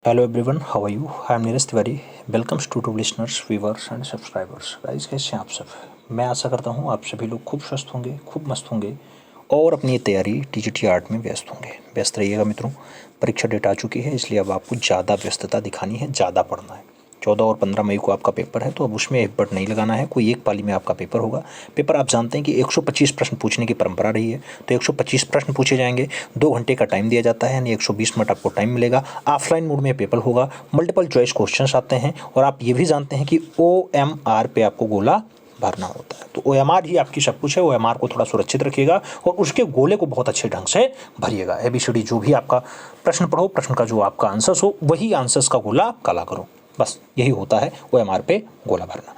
Hello everyone, how are you? I am Neeraj Tiwari. Welcomes to listeners, viewers and subscribers. Guys, कैसे हैं आप सब? मैं आशा करता हूँ आप सभी लोग खूब स्वस्थ होंगे, खूब मस्त होंगे और अपनी तैयारी टीजीटी आर्ट में व्यस्त होंगे। व्यस्त रहिएगा मित्रों। परीक्षा डेट आ चुकी है, इसलिए अब आपको ज़्यादा व्यस्तता दिखानी है, ज़्यादा पढ़ना है। 14 और 15 मई को आपका पेपर है, तो अब उसमें एफर्ट नहीं लगाना है। कोई एक पाली में आपका पेपर होगा। पेपर आप जानते हैं कि 125 प्रश्न पूछने की परंपरा रही है, तो 125 प्रश्न पूछे जाएंगे। 2 घंटे का टाइम दिया जाता है, यानी 120 मिनट आपको टाइम मिलेगा। ऑफलाइन मोड में पेपर होगा, मल्टीपल चॉइस क्वेश्चंस आते हैं और आप ये भी जानते हैं कि OMR पे आपको गोला भरना होता है। तो OMR ही आपकी सब कुछ है। OMR को थोड़ा सुरक्षित रखिएगा और उसके गोले को बहुत अच्छे ढंग से भरिएगा। ABCD जो भी आपका प्रश्न पढ़ो, प्रश्न का जो आपका आंसर्स हो, वही आंसर्स का गोला आप काला करो। बस यही होता है OMR पे गोला भरना।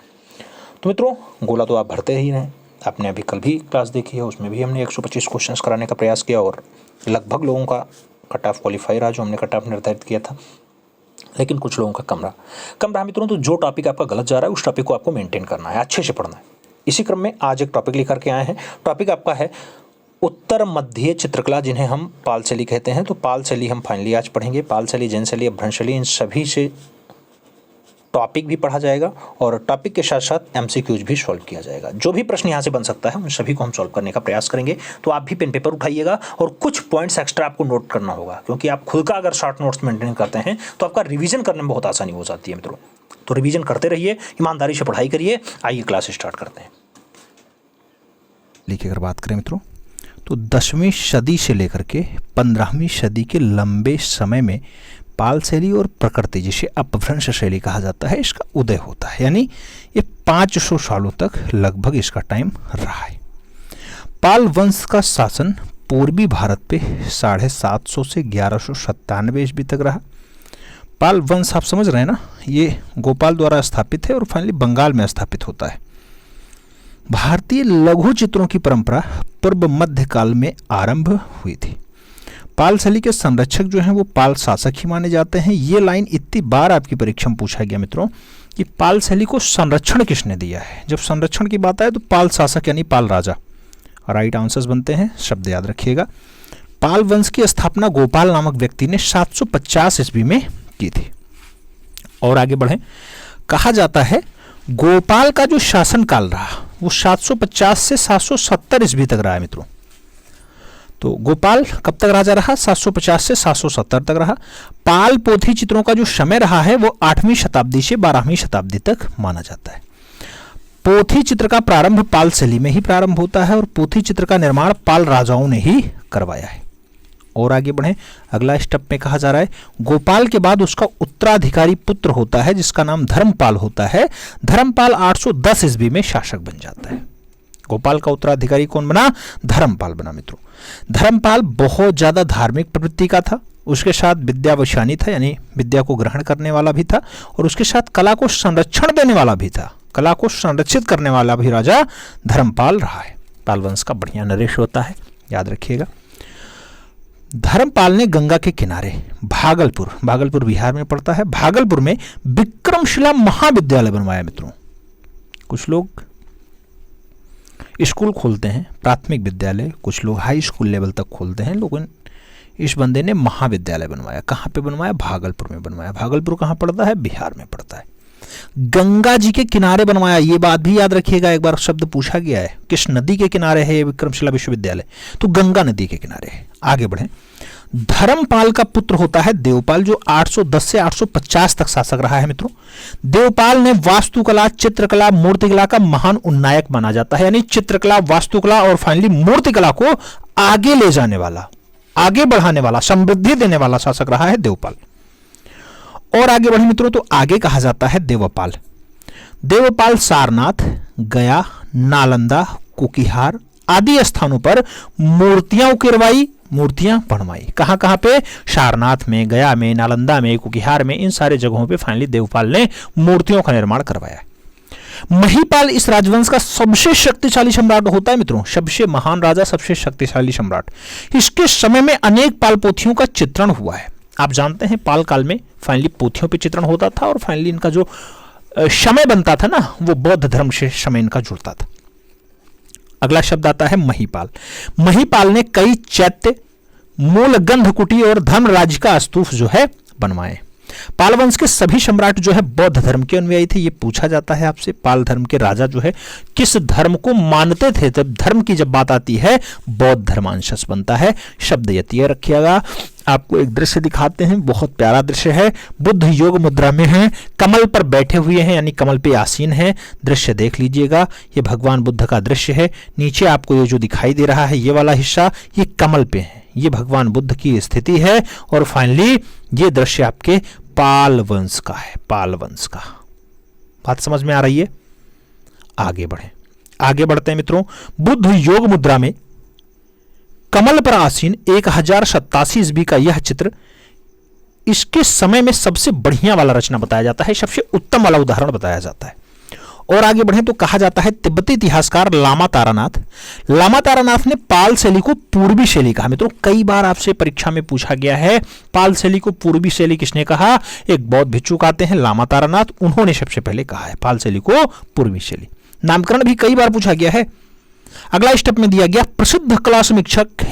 तो मित्रों, गोला तो आप भरते ही रहें। आपने अभी कल भी क्लास देखी है, उसमें भी हमने 125 क्वेश्चंस कराने का प्रयास किया और लगभग लोगों का कट ऑफ क्वालिफाई रहा, जो हमने कट ऑफ निर्धारित किया था। लेकिन कुछ लोगों का कम रहा मित्रों। तो जो टॉपिक आपका गलत जा रहा है, उस टॉपिक को आपको मेंटेन करना है, अच्छे से पढ़ना है। इसी क्रम में आज एक टॉपिक लेकर के आए हैं। टॉपिक आपका है उत्तर मध्य चित्रकला, जिन्हें हम पाल शैली कहते हैं। तो पाल शैली हम फाइनली आज पढ़ेंगे। पाल शैली, जैन शैली, अपभ्रंश शैली, इन सभी से टॉपिक भी पढ़ा जाएगा और टॉपिक के साथ साथ MCQs भी सॉल्व किया जाएगा। जो भी प्रश्न यहाँ से बन सकता है, उन सभी को हम सॉल्व करने का प्रयास करेंगे। तो आप भी पेन पेपर उठाइएगा और कुछ पॉइंट्स एक्स्ट्रा आपको नोट करना होगा, क्योंकि आप खुद का अगर शॉर्ट नोट्स मेंटेन करते हैं तो आपका रिवीजन करने में बहुत आसानी हो जाती है मित्रों। तो रिवीजन करते रहिए, ईमानदारी से पढ़ाई करिए। आइए क्लास स्टार्ट करते हैं। लिखिए, अगर बात करें मित्रों, तो 10वीं सदी से लेकर के 15वीं सदी के लंबे समय में पाल शैली और प्रकृति, जिसे अपभ्रंश शैली कहा जाता है, इसका उदय होता है। यानी ये 500 सालों तक लगभग इसका टाइम रहा है। पाल वंश का शासन पूर्वी भारत पे 750 से 1197 ईस्वी तक रहा। पाल वंश आप समझ रहे हैं ना, ये गोपाल द्वारा स्थापित है और फाइनली बंगाल में स्थापित होता है। भारतीय लघु चित्रों की परंपरा पूर्व मध्य काल में आरंभ हुई थी। पाल शैली के संरक्षक जो हैं वो पाल शासक ही माने जाते हैं। ये लाइन इतनी बार आपकी परीक्षा में पूछा गया मित्रों कि पाल शैली को संरक्षण किसने दिया है। जब संरक्षण की बात आए तो पाल शासक यानी पाल राजा। राइट आंसर्स बनते हैं, शब्द याद रखिएगा। पाल वंश की स्थापना गोपाल नामक व्यक्ति ने 750 ईस्वी में की थी। और आगे बढ़े, कहा जाता है गोपाल का जो शासन काल रहा वो 750 से 770 ईस्वी तक रहा है मित्रों। तो गोपाल कब तक राजा रहा? 750 से 770 तक रहा। पाल पोथी चित्रों का जो समय रहा है वो 8वीं शताब्दी से 12वीं शताब्दी तक माना जाता है। पोथी चित्र का प्रारंभ पाल शैली में ही प्रारंभ होता है और पोथी चित्र का निर्माण पाल राजाओं ने ही करवाया है। और आगे बढ़े, अगला स्टेप में कहा जा रहा है गोपाल के बाद उसका उत्तराधिकारी पुत्र होता है, जिसका नाम धर्मपाल होता है। धर्मपाल 810 ईस्वी में शासक बन जाता है। गोपाल का उत्तराधिकारी कौन बना? धर्मपाल बना मित्रों। धर्मपाल बहुत ज्यादा धार्मिक प्रवृत्ति का था, उसके साथ विद्यावशानी था, यानी विद्या को ग्रहण करने वाला भी था, और उसके साथ कला को संरक्षण देने वाला भी था। कला को संरक्षित करने वाला भी राजा धर्मपाल रहा है। पाल वंश का बढ़िया नरेश होता है, याद रखिएगा। धर्मपाल ने गंगा के किनारे भागलपुर बिहार में पड़ता है, भागलपुर में विक्रमशिला महाविद्यालय बनवाया मित्रों। कुछ लोग स्कूल खोलते हैं, प्राथमिक विद्यालय, कुछ लोग हाई स्कूल लेवल तक खोलते हैं, लेकिन इस बंदे ने महाविद्यालय बनवाया। कहाँ पे बनवाया? भागलपुर में बनवाया। भागलपुर कहाँ पड़ता है? बिहार में पड़ता है। गंगा जी के किनारे बनवाया। ये बात भी याद रखिएगा, एक बार शब्द पूछा गया है, किस नदी के किनारे है ये विक्रमशिला विश्वविद्यालय? तो गंगा नदी के किनारे है। आगे बढ़े, धर्मपाल का पुत्र होता है देवपाल, जो 810 से 850 तक शासक रहा है मित्रों। देवपाल ने वास्तुकला, चित्रकला, मूर्तिकला का महान उन्नायक माना जाता है। यानी चित्रकला, वास्तुकला और फाइनली मूर्तिकला को आगे ले जाने वाला, आगे बढ़ाने वाला, समृद्धि देने वाला शासक रहा है देवपाल। और आगे बढ़े मित्रों, तो आगे कहा जाता है देवपाल। देवपाल सारनाथ, गया, नालंदा, कुकिहार आदि स्थानों पर मूर्तियां उकेरवाई, मूर्तियां बनवाई। कहां कहां पे? सारनाथ में, गया में, नालंदा में, कुकिहार में, इन सारे जगहों पे फाइनली देवपाल ने मूर्तियों का निर्माण करवाया। महीपाल इस राजवंश का सबसे शक्तिशाली सम्राट होता है मित्रों, सबसे महान राजा, सबसे शक्तिशाली सम्राट। इसके समय में अनेक पाल पोथियों का चित्रण हुआ है। आप जानते हैं पाल काल में फाइनली पोथियों पे चित्रण होता था और फाइनली इनका जो समय बनता था ना, वो बौद्ध धर्म से समय इनका जुड़ता था। अगला शब्द आता है महीपाल। महीपाल ने कई चैत्य, मूल गंध कुटी और धर्मराज का स्तूप जो है बनवाए। पाल वंश के सभी सम्राट जो है बौद्ध धर्म के अनुयायी थे। ये पूछा जाता है आपसे, पाल धर्म के राजा जो है किस धर्म को मानते थे। जब धर्म की जब बात आती है बौद्ध धर्मांशस बनता है। शब्द यतीय रखिएगा। आपको एक दृश्य दिखाते हैं, बहुत प्यारा दृश्य है। बुद्ध योग मुद्रा में हैं, कमल पर बैठे हुए हैं, यानी कमल पे आसीन हैं। दृश्य देख लीजिएगा, ये भगवान बुद्ध का दृश्य है। नीचे आपको ये जो दिखाई दे रहा है ये वाला हिस्सा, ये कमल पे है, ये भगवान बुद्ध की स्थिति है। और फाइनली ये दृश्य आपके पाल वंश का है, पाल वंश का। बात समझ में आ रही है? आगे बढ़ते हैं मित्रों। बुद्ध योग मुद्रा में कमल पर आसीन 1087 ईस्वी का यह चित्र इसके समय में सबसे बढ़िया वाला रचना बताया जाता है, सबसे उत्तम वाला उदाहरण बताया जाता है। और आगे बढ़े तो कहा जाता है तिब्बती इतिहासकार लामा तारानाथ ने पाल शैली को पूर्वी शैली कहा। मित्रों कई बार आपसे परीक्षा में पूछा गया है पाल शैली को पूर्वी शैली किसने कहा। एक बौद्ध भिक्षुक आते हैं लामा तारानाथ, उन्होंने सबसे पहले कहा है पाल शैली को पूर्वी शैली। नामकरण भी कई बार पूछा गया है। अगला स्टेप में दिया गया प्रसिद्ध कला समीक्षक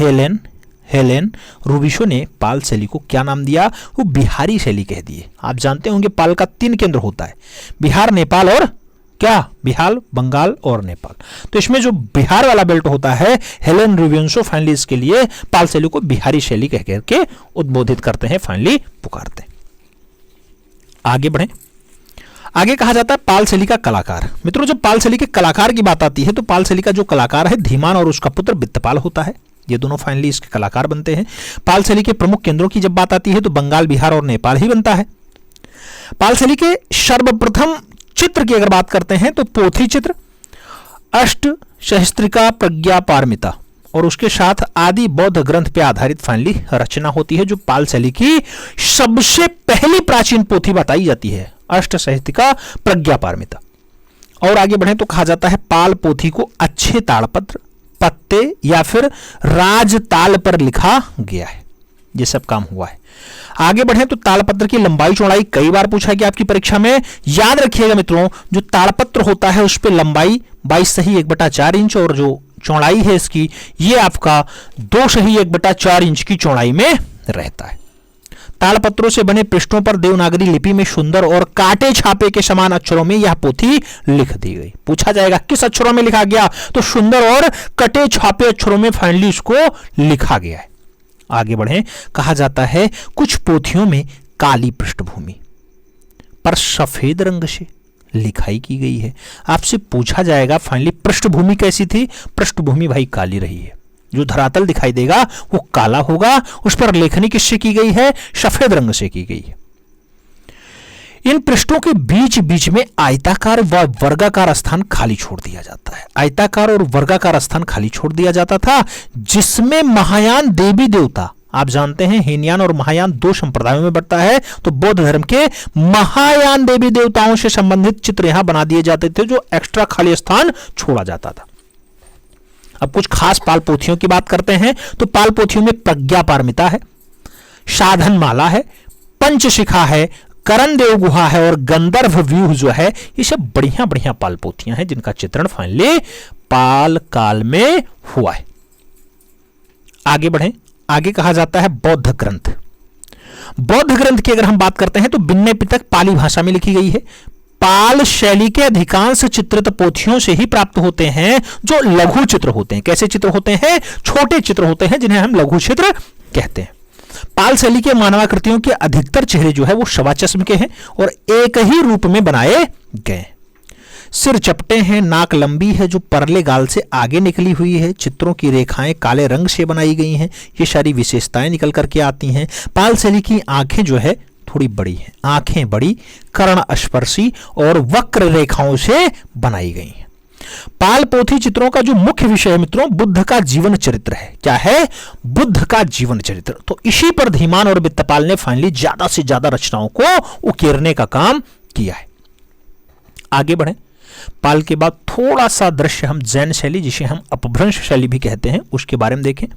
हेलेन रूबिशो ने पाल शैली को क्या नाम दिया। वो बिहारी शैली कह दिए। आप जानते होंगे पाल का 3 केंद्र होता है, बिहार, नेपाल और क्या, बिहार, बंगाल और नेपाल। तो इसमें जो बिहार वाला बेल्ट होता है हेलेन रूबिशो फाइनली इसके लिए पाल शैली को बिहारी शैली कह करके उद्बोधित करते हैं, फाइनली पुकारते हैं। आगे बढ़े। आगे कहा जाता है पाल शैली का कलाकार। मित्रों जब पाल शैली के कलाकार की बात आती है तो पाल शैली का जो कलाकार है धीमान और उसका पुत्र वित्तपाल होता है। ये दोनों फाइनली इसके कलाकार बनते हैं। पाल शैली के प्रमुख केंद्रों की जब बात आती है तो बंगाल, बिहार और नेपाल ही बनता है। पाल शैली के सर्वप्रथम चित्र की अगर बात करते हैं तो पोथी चित्र, अष्ट सहस्त्रिका प्रज्ञा पारमिता और उसके साथ आदि बौद्ध ग्रंथ पे आधारित फाइनली रचना होती है, जो पाल शैली की सबसे पहली प्राचीन पोथी बताई जाती है, अष्ट सहस्त्रिका प्रज्ञा पारमिता। और आगे बढ़े तो कहा जाता है पाल पोथी को अच्छे ताड़पत्र, पत्ते या फिर राजताल पर लिखा गया है। ये सब काम हुआ है। आगे बढ़े तो तालपत्र की लंबाई चौड़ाई कई बार पूछा गया आपकी परीक्षा में। याद रखिएगा मित्रों जो तालपत्र होता है उस पर लंबाई 22.1/4 इंच और जो चौड़ाई है इसकी ये आपका 2.1/4 इंच की चौड़ाई में रहता है। तालपत्रों से बने पृष्ठों पर देवनागरी लिपि में सुंदर और काटे छापे के समान अक्षरों में यह पोथी लिख दी गई। पूछा जाएगा किस अक्षरों में लिखा गया, तो सुंदर और कटे छापे अक्षरों में फाइनली इसको लिखा गया है। आगे बढ़े, कहा जाता है कुछ पोथियों में काली पृष्ठभूमि पर सफेद रंग से लिखाई की गई है। आपसे पूछा जाएगा फाइनली पृष्ठभूमि कैसी थी, पृष्ठभूमि भाई काली रही है। जो धरातल दिखाई देगा वो काला होगा, उस पर लेखनी किससे की गई है, सफेद रंग से की गई है। इन पृष्ठों के बीच बीच में आयताकार व वर्गाकार स्थान खाली छोड़ दिया जाता है। आयताकार और वर्गाकार स्थान खाली छोड़ दिया जाता था जिसमें महायान देवी देवता, आप जानते हैं हीनयान और महायान 2 संप्रदायों में बढ़ता है, तो बौद्ध धर्म के महायान देवी देवताओं से संबंधित चित्र यहां बना दिए जाते थे जो एक्स्ट्रा खाली स्थान छोड़ा जाता था। अब कुछ खास पाल पोथियों की बात करते हैं तो पाल पोथियों में प्रज्ञा पारमिता है, साधन माला है, पंचशिखा है, करण देव गुहा है और गंधर्व व्यूह जो है, ये सब बढ़िया बढ़िया पाल पोथियां हैं जिनका चित्रण फाइनली पाल काल में हुआ है। आगे बढ़ें, आगे कहा जाता है बौद्ध ग्रंथ। बौद्ध ग्रंथ की अगर हम बात करते हैं तो विनय पिटक पाली भाषा में लिखी गई है। पाल शैली के अधिकांश चित्रित पोथियों से ही प्राप्त होते हैं जो लघु चित्र होते हैं। कैसे चित्र होते हैं, छोटे चित्र होते हैं जिन्हें हम लघु चित्र कहते हैं। पाल शैली के मानवाकृतियों के अधिकतर चेहरे जो है वो शवा चश्म के हैं और एक ही रूप में बनाए गए। सिर चपटे हैं, नाक लंबी है जो परले गाल से आगे निकली हुई है, चित्रों की रेखाएं काले रंग से बनाई गई हैं। ये सारी विशेषताएं निकल करके आती हैं। पाल शैली की आंखें जो है थोड़ी बड़ी हैं, आंखें बड़ी, कर्ण स्पर्शी और वक्र रेखाओं से बनाई गई हैं। पाल पोथी चित्रों का जो मुख्य विषय है मित्रों बुद्ध का जीवन चरित्र है। क्या है, बुद्ध का जीवन चरित्र। तो इसी पर धीमान और वित्तपाल ने फाइनली ज्यादा से ज्यादा रचनाओं को उकेरने का काम किया है। आगे बढ़े, पाल के बाद थोड़ा सा दृश्य हम जैन शैली जिसे हम अपभ्रंश शैली भी कहते हैं उसके बारे में देखें।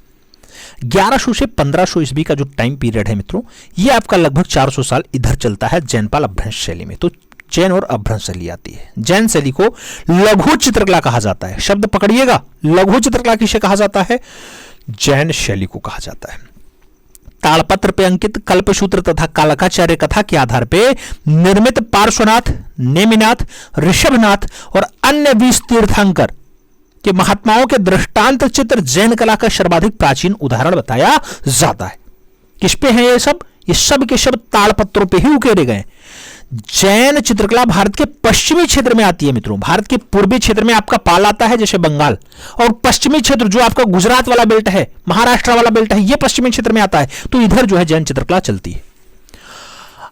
1100 से 1500 ईस्वी का जो टाइम पीरियड है मित्रों ये आपका लगभग 400 साल इधर चलता है जैन पाल अपभ्रंश शैली में। तो जैन और अपभ्रंश शैली आती है। जैन शैली को लघु चित्रकला कहा जाता है। शब्द पकड़िएगा, लघु चित्रकला किसे कहा जाता है, जैन शैली को कहा जाता है। ताड़पत्र पे अंकित कल्पसूत्र तथा कालकाचार्य कथा के आधार पे निर्मित पार्श्वनाथ, नेमिनाथ, ऋषभनाथ और अन्य 20 तीर्थंकर के महात्माओं के दृष्टांत चित्र जैन कला का सर्वाधिक प्राचीन उदाहरण बताया जाता है। किस पे है ये सब? ये सब के सब ताड़पत्रों पे ही उकेरे गए। जैन चित्रकला भारत के पश्चिमी क्षेत्र में आती है मित्रों। भारत के पूर्वी क्षेत्र में आपका पाल आता है, जैसे बंगाल, और पश्चिमी क्षेत्र जो आपका गुजरात वाला बेल्ट है, महाराष्ट्र वाला बेल्ट है, ये पश्चिमी क्षेत्र में आता है। तो इधर जो है जैन चित्रकला चलती है।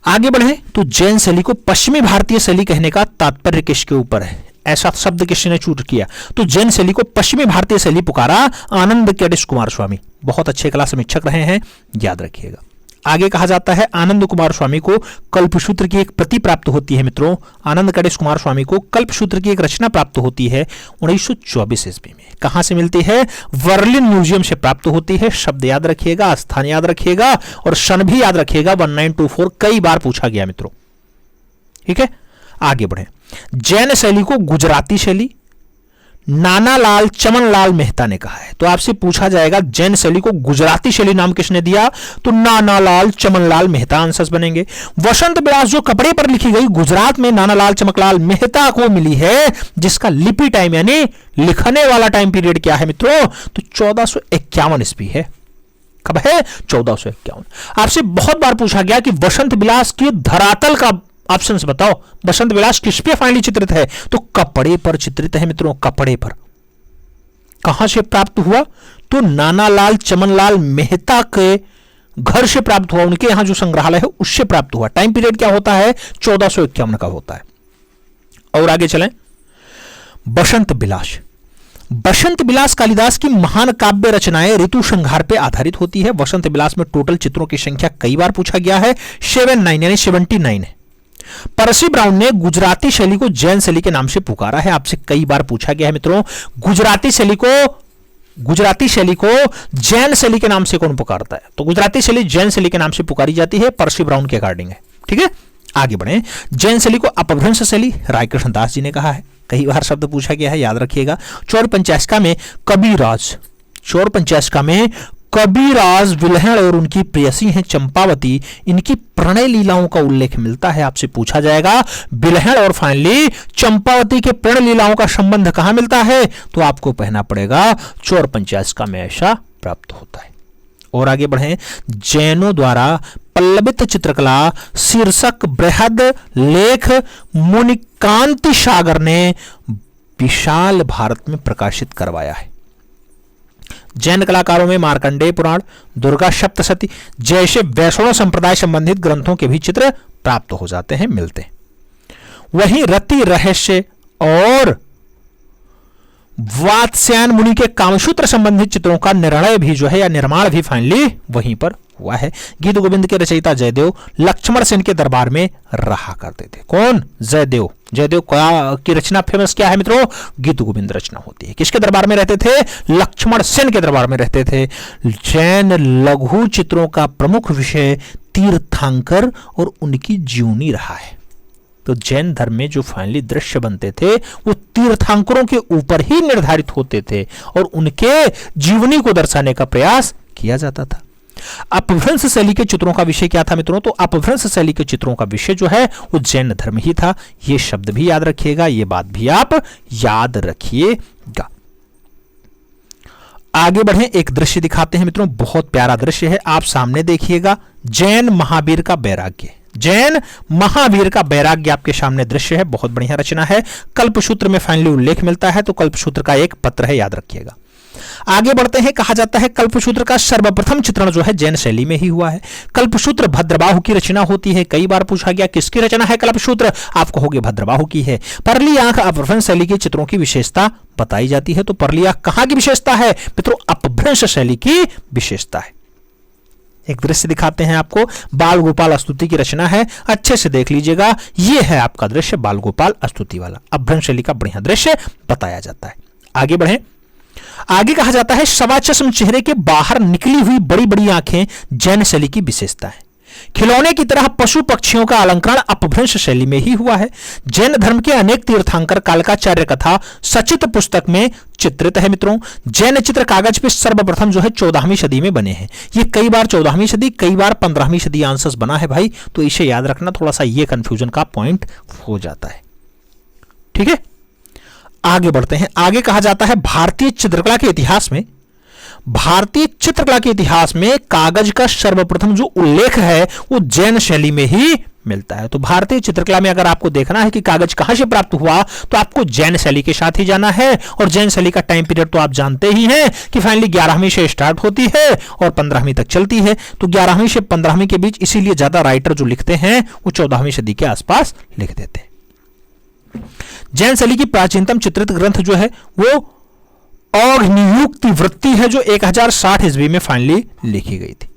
आगे बढ़े तो जैन शैली को पश्चिमी भारतीय शैली कहने का तात्पर्य किसके ऊपर है? ऐसा शब्द किसने चूट किया? तो जैन शैली को पश्चिमी भारतीय शैली पुकारा आनंद कैडिश कुमार स्वामी। बहुत अच्छे कला समीक्षक रहे हैं, याद रखिएगा। आगे कहा जाता है आनंद कुमार स्वामी को कल्पसूत्र की एक प्रति प्राप्त होती है मित्रों। आनंद कैडिश कुमार स्वामी को कल्पसूत्र की एक रचना प्राप्त होती है 1924 ईस्वी में। कहां से मिलती है? वर्लिन म्यूजियम से प्राप्त होती है। शब्द याद रखिएगा, स्थान याद रखिएगा और सन भी याद रखिएगा। 1924 कई बार पूछा गया मित्रों। ठीक है, आगे बढ़े। जैन शैली को गुजराती शैली नानालाल चमनलाल मेहता ने कहा है। तो आपसे पूछा जाएगा जैन शैली को गुजराती शैली नाम किसने दिया? तो नानालाल चमनलाल मेहता आंसर्स बनेंगे। वसंत विलास जो कपड़े पर लिखी गई गुजरात में नानालाल चमकलाल मेहता को मिली है, जिसका लिपि टाइम यानी लिखने वाला टाइम पीरियड क्या है मित्रों? तो 1451 ईस्वी है। कब है? 1451। आपसे बहुत बार पूछा गया कि वसंत विलास की धरातल का ऑप्शंस बताओ। वसंत विलास किस पे फाइनली चित्रित है? तो कपड़े पर चित्रित है मित्रों, कपड़े पर। कहां से प्राप्त हुआ? तो नानालाल चमनलाल मेहता के घर से प्राप्त हुआ। उनके यहां जो संग्रहालय है उससे प्राप्त हुआ। टाइम पीरियड क्या होता है? 1451 का होता है। और आगे चलें। बसंत विलास। बसंत विलास कालिदास की महान काव्य रचनाएं ऋतु संहार पे आधारित होती है। बसंत विलास में टोटल चित्रों की संख्या कई बार पूछा गया है, 79 यानी 79 है। परसी ब्राउन ने गुजराती शैली को जैन शैली के नाम से पुकारा है। आपसे कई बार पूछा गया है मित्रों, गुजराती शैली को जैन शैली के नाम से कौन पुकारता है? तो गुजराती शैली जैन शैली के नाम से पुकारी जाती है, परसी ब्राउन के अकॉर्डिंग है। ठीक है, आगे बढ़े। जैन शैली को अपभ्रंश शैली रायकृष्ण दास जी ने कहा है। कई बार शब्द पूछा गया है, याद रखिएगा। चौर पंचायस्का में कबीराज विलहण और उनकी प्रेयसी हैं चंपावती, इनकी प्रणय लीलाओं का उल्लेख मिलता है। आपसे पूछा जाएगा विलहण और फाइनली चंपावती के प्रणय लीलाओं का संबंध कहां मिलता है? तो आपको कहना पड़ेगा चौर पंचायस्का में ऐसा प्राप्त होता है। और आगे बढ़े। जैनों द्वारा पल्लवित चित्रकला शीर्षक बृहद लेख मुनिकांति सागर ने विशाल भारत में प्रकाशित करवाया है। जैन कलाकारों में मार्कंडेय पुराण, दुर्गा सप्तशती जैसे वैष्णव संप्रदाय संबंधित ग्रंथों के भी चित्र प्राप्त हो जाते हैं, मिलते हैं। वहीं रति रहस्य और वात्स्यायन मुनि के कामसूत्र संबंधित चित्रों का निर्णय भी जो है या निर्माण भी फाइनली वहीं पर हुआ है। गीत गोविंद के रचयिता जयदेव लक्ष्मण सेन के दरबार में रहा करते थे। कौन? जयदेव। जयदेव की रचना फेमस क्या है मित्रों? गीत गोविंद रचना होती है। किसके दरबार में रहते थे? लक्ष्मण सेन के दरबार में रहते थे। जैन लघु चित्रों का प्रमुख विषय तीर्थंकर और उनकी जीवनी रहा है। तो जैन धर्म में जो फाइनली दृश्य बनते थे वो तीर्थंकरों के ऊपर ही निर्धारित होते थे और उनके जीवनी को दर्शाने का प्रयास किया जाता था। अपभ्रंश शैली के चित्रों का विषय क्या था मित्रों? तो अपभ्रंश शैली के चित्रों का विषय जो है वो जैन धर्म ही था। ये शब्द भी याद रखिएगा, ये बात भी आप याद रखिएगा। आगे बढ़े, एक दृश्य दिखाते हैं मित्रों, बहुत प्यारा दृश्य है, आप सामने देखिएगा। जैन महावीर का बैराग्य। जैन महावीर का बैराग्य आपके सामने दृश्य है, बहुत बढ़िया रचना है। कल्पसूत्र में फाइनली उल्लेख मिलता है, तो कल्पसूत्र का एक पत्र है, याद रखिएगा। आगे बढ़ते हैं। कहा जाता है कल्पसूत्र का सर्वप्रथम चित्रण जो है जैन शैली में ही हुआ है। कल्पसूत्र भद्रबाहु की रचना होती है। कई बार पूछा गया किसकी रचना है कल्पसूत्र? आप कहोगे भद्रबाहु की है। परली आंख अपभ्रंश शैली के चित्रों की विशेषता बताई जाती है। तो परली आंख कहां की विशेषता है मित्रों? अपभ्रंश शैली की विशेषता है। एक दृश्य दिखाते हैं आपको, बाल गोपाल स्तुति की रचना है, अच्छे से देख लीजिएगा। यह है आपका दृश्य बाल गोपाल स्तुति वाला, अपभ्रंश शैली का बढ़िया दृश्य बताया जाता है। आगे बढ़े। आगे कहा जाता है सवा चश्म चेहरे के बाहर निकली हुई बड़ी बड़ी आंखें जैन शैली की विशेषता है। खिलौने की तरह पशु पक्षियों का अलंकरण अपभ्रंश शैली में ही हुआ है। जैन धर्म के अनेक तीर्थंकर कालकाचार्य कथा सचित पुस्तक में चित्रित है मित्रों। जैन चित्र कागज पे सर्वप्रथम जो है 14वीं सदी में बने हैं। ये कई बार 14वीं सदी, कई बार 15वीं सदी आंसर्स बना है भाई, तो इसे याद रखना, थोड़ा सा ये कंफ्यूजन का पॉइंट हो जाता है। ठीक है, आगे बढ़ते हैं। आगे कहा जाता है भारतीय चित्रकला के इतिहास में, भारतीय चित्रकला के इतिहास में कागज का सर्वप्रथम जो उल्लेख है वो जैन शैली में ही मिलता है। तो भारतीय चित्रकला में अगर आपको देखना है कि कागज कहां से प्राप्त हुआ, तो आपको जैन शैली के साथ ही जाना है। और जैन शैली का टाइम पीरियड तो आप जानते ही हैं कि फाइनली 11वीं से स्टार्ट होती है और 15वीं तक चलती है। तो 11वीं से 15वीं के बीच, इसीलिए ज्यादा राइटर जो लिखते हैं वो 14वीं सदी के आसपास लिख देते हैं। जैन शैली की प्राचीनतम चित्रित ग्रंथ जो है वो अग्नियुक्ति वृत्ति है, जो 1060 ईस्वी में फाइनली लिखी गई थी।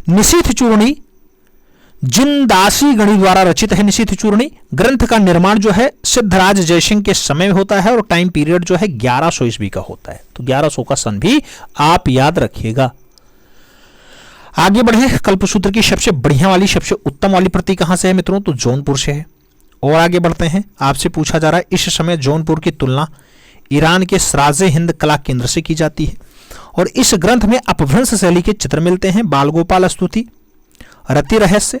निशीथ चूर्णी जिनदासी गणी द्वारा रचित है। निशीथ चूर्णी ग्रंथ का निर्माण जो है सिद्धराज जयसिंह के समय में होता है और टाइम पीरियड जो है 1100 ईस्वी का होता है। तो 1100 का सन भी आप याद रखिएगा। आगे बढ़े, कल्पसूत्र की सबसे बढ़िया वाली, सबसे उत्तम वाली प्रति कहां से है मित्रों, तो जौनपुर से है। और आगे बढ़ते हैं, आपसे पूछा जा रहा है इस समय जौनपुर की तुलना ईरान के सराजे हिंद कला केंद्र से की जाती है। और इस ग्रंथ में अपभ्रंश शैली के चित्र मिलते हैं। बाल गोपाल स्तुति, रति रहस्य,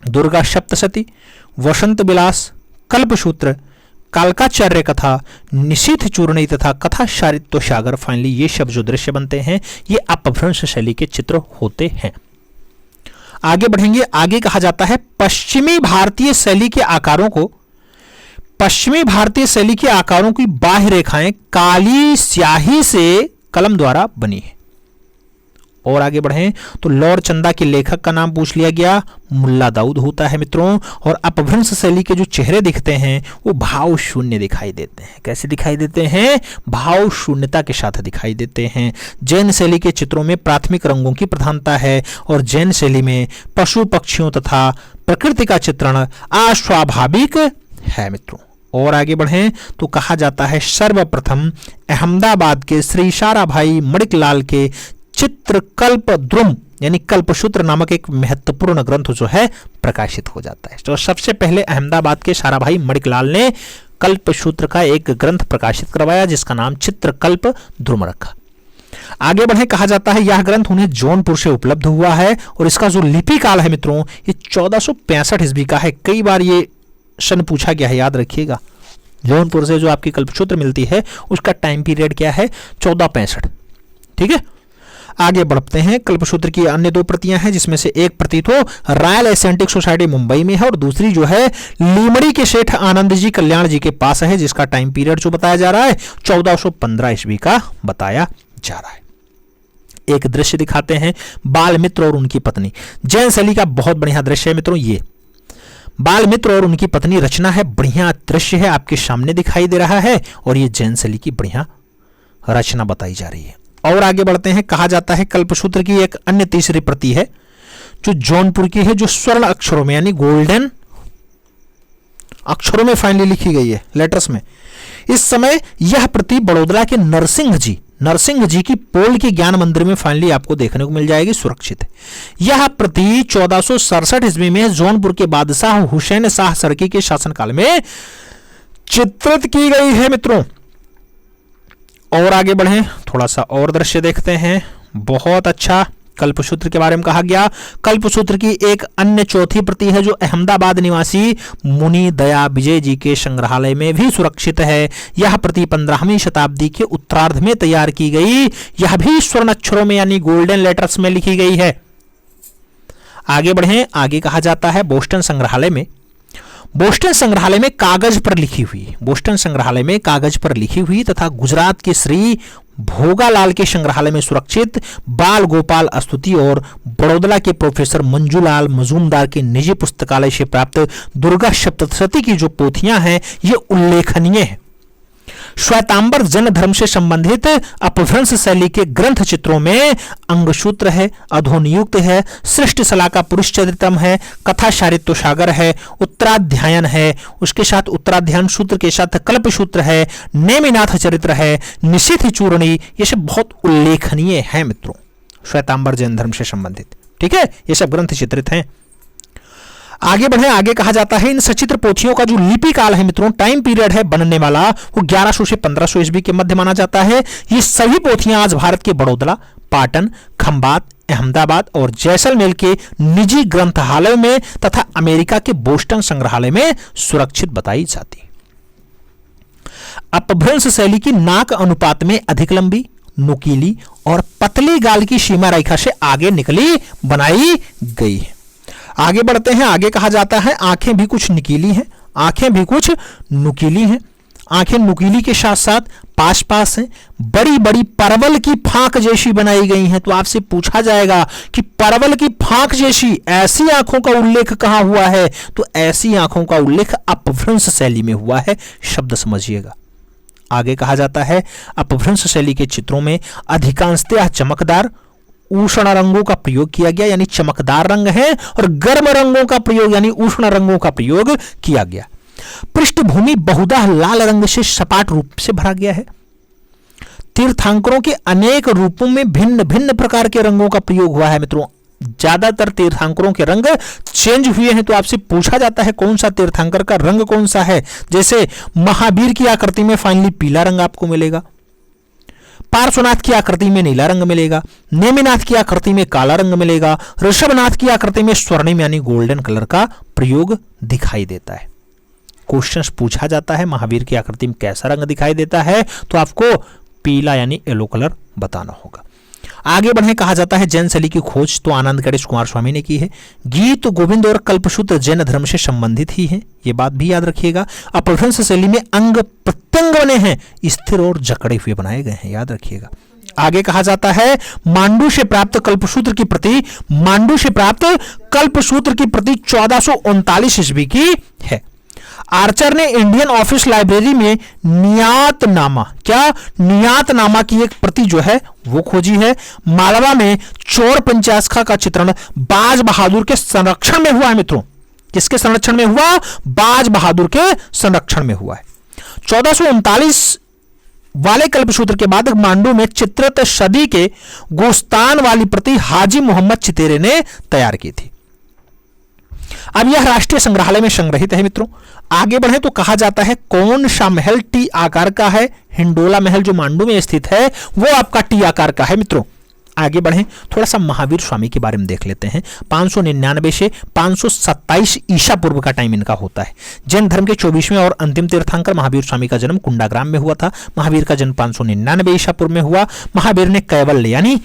दुर्गा सप्तशती, वसंत विलास, कल्पसूत्र, कालकाचार्य कथा, निशीथ चूर्णी तथा कथा सारित्व सागर, फाइनली ये सब जो दृश्य बनते हैं ये अपभ्रंश शैली के चित्र होते हैं। आगे बढ़ेंगे, आगे कहा जाता है पश्चिमी भारतीय शैली के आकारों को, पश्चिमी भारतीय शैली के आकारों की बाह्य रेखाएं काली स्याही से कलम द्वारा बनी है। और आगे बढ़ें तो लौर चंदा के लेखक का नाम पूछ लिया गया, मुल्ला दाऊद होता है मित्रों। और अपभ्रंश शैली के जो चेहरे दिखते हैं वो भाव शून्य दिखाई देते हैं। कैसे दिखाई देते हैं, भाव शून्यता के साथ दिखाई देते हैं। जैन शैली के चित्रों में प्राथमिक रंगों की प्रधानता है और जैन शैली में पशु पक्षियों तथा प्रकृति का चित्रण अस्वाभाविक है मित्रों। और आगे बढ़ें तो कहा जाता है सर्वप्रथम अहमदाबाद के श्री साराभाई मणिकलाल के चित्रकल्प द्रुम यानी कल्पसूत्र नामक एक महत्वपूर्ण ग्रंथ जो है प्रकाशित हो जाता है। तो सबसे पहले अहमदाबाद के साराभाई मणिकलाल ने कल्पसूत्र का एक ग्रंथ प्रकाशित करवाया जिसका नाम चित्रकल्प द्रुम रखा। आगे बढ़े, कहा जाता है यह ग्रंथ उन्हें जौनपुर से उपलब्ध हुआ है और इसका जो लिपि काल है मित्रों ये 1465 ईस्वी का है। कई बार ये सन पूछा गया है, याद रखिएगा। जौनपुर से जो आपकी कल्पसूत्र मिलती है उसका टाइम पीरियड क्या है, 1465। ठीक है, आगे बढ़ते हैं। कल्पसूत्र की अन्य दो प्रतियां हैं जिसमें से एक प्रति तो रॉयल एसेंटिक सोसाइटी मुंबई में है और दूसरी जो है लीमड़ी के सेठ आनंद जी कल्याण जी के पास है, जिसका टाइम पीरियड जो बताया जा रहा है 1415 ईस्वी का बताया जा रहा है। एक दृश्य दिखाते हैं, बाल मित्र और उनकी पत्नी। जैन शैली का बहुत बढ़िया दृश्य है मित्रों। ये बाल मित्र और उनकी पत्नी रचना है, बढ़िया दृश्य है, आपके सामने दिखाई दे रहा है और ये जैन शैली की बढ़िया रचना बताई जा रही है। और आगे बढ़ते हैं, कहा जाता है कल्पसूत्र की एक अन्य तीसरी प्रति है जो जौनपुर की है, जो स्वर्ण अक्षरों में यानी गोल्डन अक्षरों में फाइनली लिखी गई है, लेटर्स में। इस समय यह प्रति बड़ोदरा के नरसिंह जी की पोल के ज्ञान मंदिर में फाइनली आपको देखने को मिल जाएगी, सुरक्षित है। यह प्रति 1467 ईस्वी में जौनपुर के बादशाह हुसैन शाह सरकी के शासनकाल में चित्रित की गई है मित्रों। और आगे बढ़ें, थोड़ा सा और दृश्य देखते हैं। बहुत अच्छा कल्पसूत्र के बारे में कहा गया। कल्पसूत्र की एक अन्य चौथी प्रति है जो अहमदाबाद निवासी मुनि दया विजय जी के संग्रहालय में भी सुरक्षित है। यह प्रति 15वीं शताब्दी के उत्तरार्ध में तैयार की गई, यह भी स्वर्ण अक्षरों में यानी गोल्डन लेटर्स में लिखी गई है। आगे बढ़ें, आगे कहा जाता है बोस्टन संग्रहालय में कागज पर लिखी हुई, बोस्टन संग्रहालय में कागज पर लिखी हुई तथा गुजरात के श्री भोगालाल के संग्रहालय में सुरक्षित बाल गोपाल स्तुति और बड़ौदा के प्रोफेसर मंजूलाल मजूमदार के निजी पुस्तकालय से प्राप्त दुर्गा सप्तशती की जो पोथियां हैं ये उल्लेखनीय है। श्वेतांबर जैन धर्म से संबंधित अपभ्रंश शैली के ग्रंथ चित्रों में अंगसूत्र है, अधोनियुक्त है, सृष्टि शला का पुरुष चरित्रम है, कथा सारित्व सागर है, उत्तराध्यायन है, उसके साथ उत्तराध्यान सूत्र के साथ कल्पसूत्र है, नेमिनाथ चरित्र है, निशीथ चूर्णी, ये सब बहुत उल्लेखनीय है मित्रों श्वेतांबर जैन धर्म से संबंधित। ठीक है, ये सब ग्रंथ चित्रित हैं। आगे बढ़े, आगे कहा जाता है इन सचित्र पोथियों का जो लिपि काल है मित्रों, टाइम पीरियड है बनने वाला, वो 1100 से 1500 ईस्वी के मध्य माना जाता है। ये सभी पोथियां आज भारत के बड़ौदा, पाटन, खंभात, अहमदाबाद और जैसलमेर के निजी ग्रंथालय में तथा अमेरिका के बोस्टन संग्रहालय में सुरक्षित बताई जाती। अपभ्रंश शैली की नाक अनुपात में अधिक लंबी, नुकीली और पतली गाल की सीमा रेखा से आगे निकली बनाई गई है। आगे बढ़ते हैं, आगे कहा जाता है आंखें भी कुछ निकीली हैं, आंखें भी कुछ नुकीली हैं। आंखें नुकीली के साथ साथ पास पास हैं, बड़ी बड़ी परवल की फांक जैसी बनाई गई हैं। तो आपसे पूछा जाएगा कि परवल की फांक जैसी ऐसी आंखों का उल्लेख कहां हुआ है? तो ऐसी आंखों का उल्लेख अपभ्रंश शैली में हुआ है, शब्द समझिएगा। आगे कहा जाता है अपभ्रंश शैली के चित्रों में अधिकांशतः चमकदार उष्ण रंगों का प्रयोग किया गया, यानी चमकदार रंग है, और गर्म रंगों का प्रयोग यानी उष्ण रंगों का प्रयोग किया गया। पृष्ठभूमि बहुधा लाल रंग से सपाट रूप से भरा गया है। तीर्थंकरों के अनेक रूपों में भिन्न भिन्न प्रकार के रंगों का प्रयोग हुआ है मित्रों। ज्यादातर तीर्थंकरों के रंग चेंज हुए हैं। तो आपसे पूछा जाता है कौन सा तीर्थंकर का रंग कौन सा है? जैसे महावीर की आकृति में फाइनली पीला रंग आपको मिलेगा, पार्श्वनाथ की आकृति में नीला रंग मिलेगा, नेमिनाथ की आकृति में काला रंग मिलेगा, ऋषभनाथ की आकृति में स्वर्णिम यानी गोल्डन कलर का प्रयोग दिखाई देता है। क्वेश्चन पूछा जाता है महावीर की आकृति में कैसा रंग दिखाई देता है? तो आपको पीला यानी येलो कलर बताना होगा। आगे बढ़े, कहा जाता है जैन शैली की खोज तो आनंद गणेश कुमार स्वामी ने की है। गीत गोविंद और कल्पसूत्र जैन धर्म से संबंधित ही है, ये बात भी याद रखिएगा। अपभ्रंश शैली में अंग प्रत्यंग बने हैं, स्थिर और जकड़े हुए बनाए गए हैं, याद रखिएगा। आगे कहा जाता है मांडू से प्राप्त कल्पसूत्र की प्रति 1439 ईस्वी की है। आर्चर ने इंडियन ऑफिस लाइब्रेरी में नियातनामा की एक प्रति जो है वो खोजी है। मालवा में चोर पंचास्खा का चित्रण बाज बहादुर के संरक्षण में हुआ है मित्रों। किसके संरक्षण में हुआ? बाज बहादुर के संरक्षण में हुआ है। 1439 वाले कल्पसूत्र के बाद मांडू में चित्रित सदी के गोस्तान वाली प्रति हाजी मोहम्मद चितेरे ने तैयार की थी। अब यह राष्ट्रीय संग्रहालय में संग्रहित है मित्रों। आगे बढ़े तो कहा जाता है कौन सा महल टी आकार का है? हिंडोला महल जो मांडू में स्थित है वो आपका टी आकार का है मित्रों। आगे बढ़े, थोड़ा सा महावीर स्वामी के बारे में देख लेते हैं। 599 से 527 ईसा पूर्व का टाइम इनका होता है। जैन धर्म के 24वें और अंतिम तीर्थंकर महावीर स्वामी का जन्म कुंडाग्राम में हुआ था। महावीर का जन्म 599 ईसा पूर्व में हुआ। महावीर ने कैवल्य यानी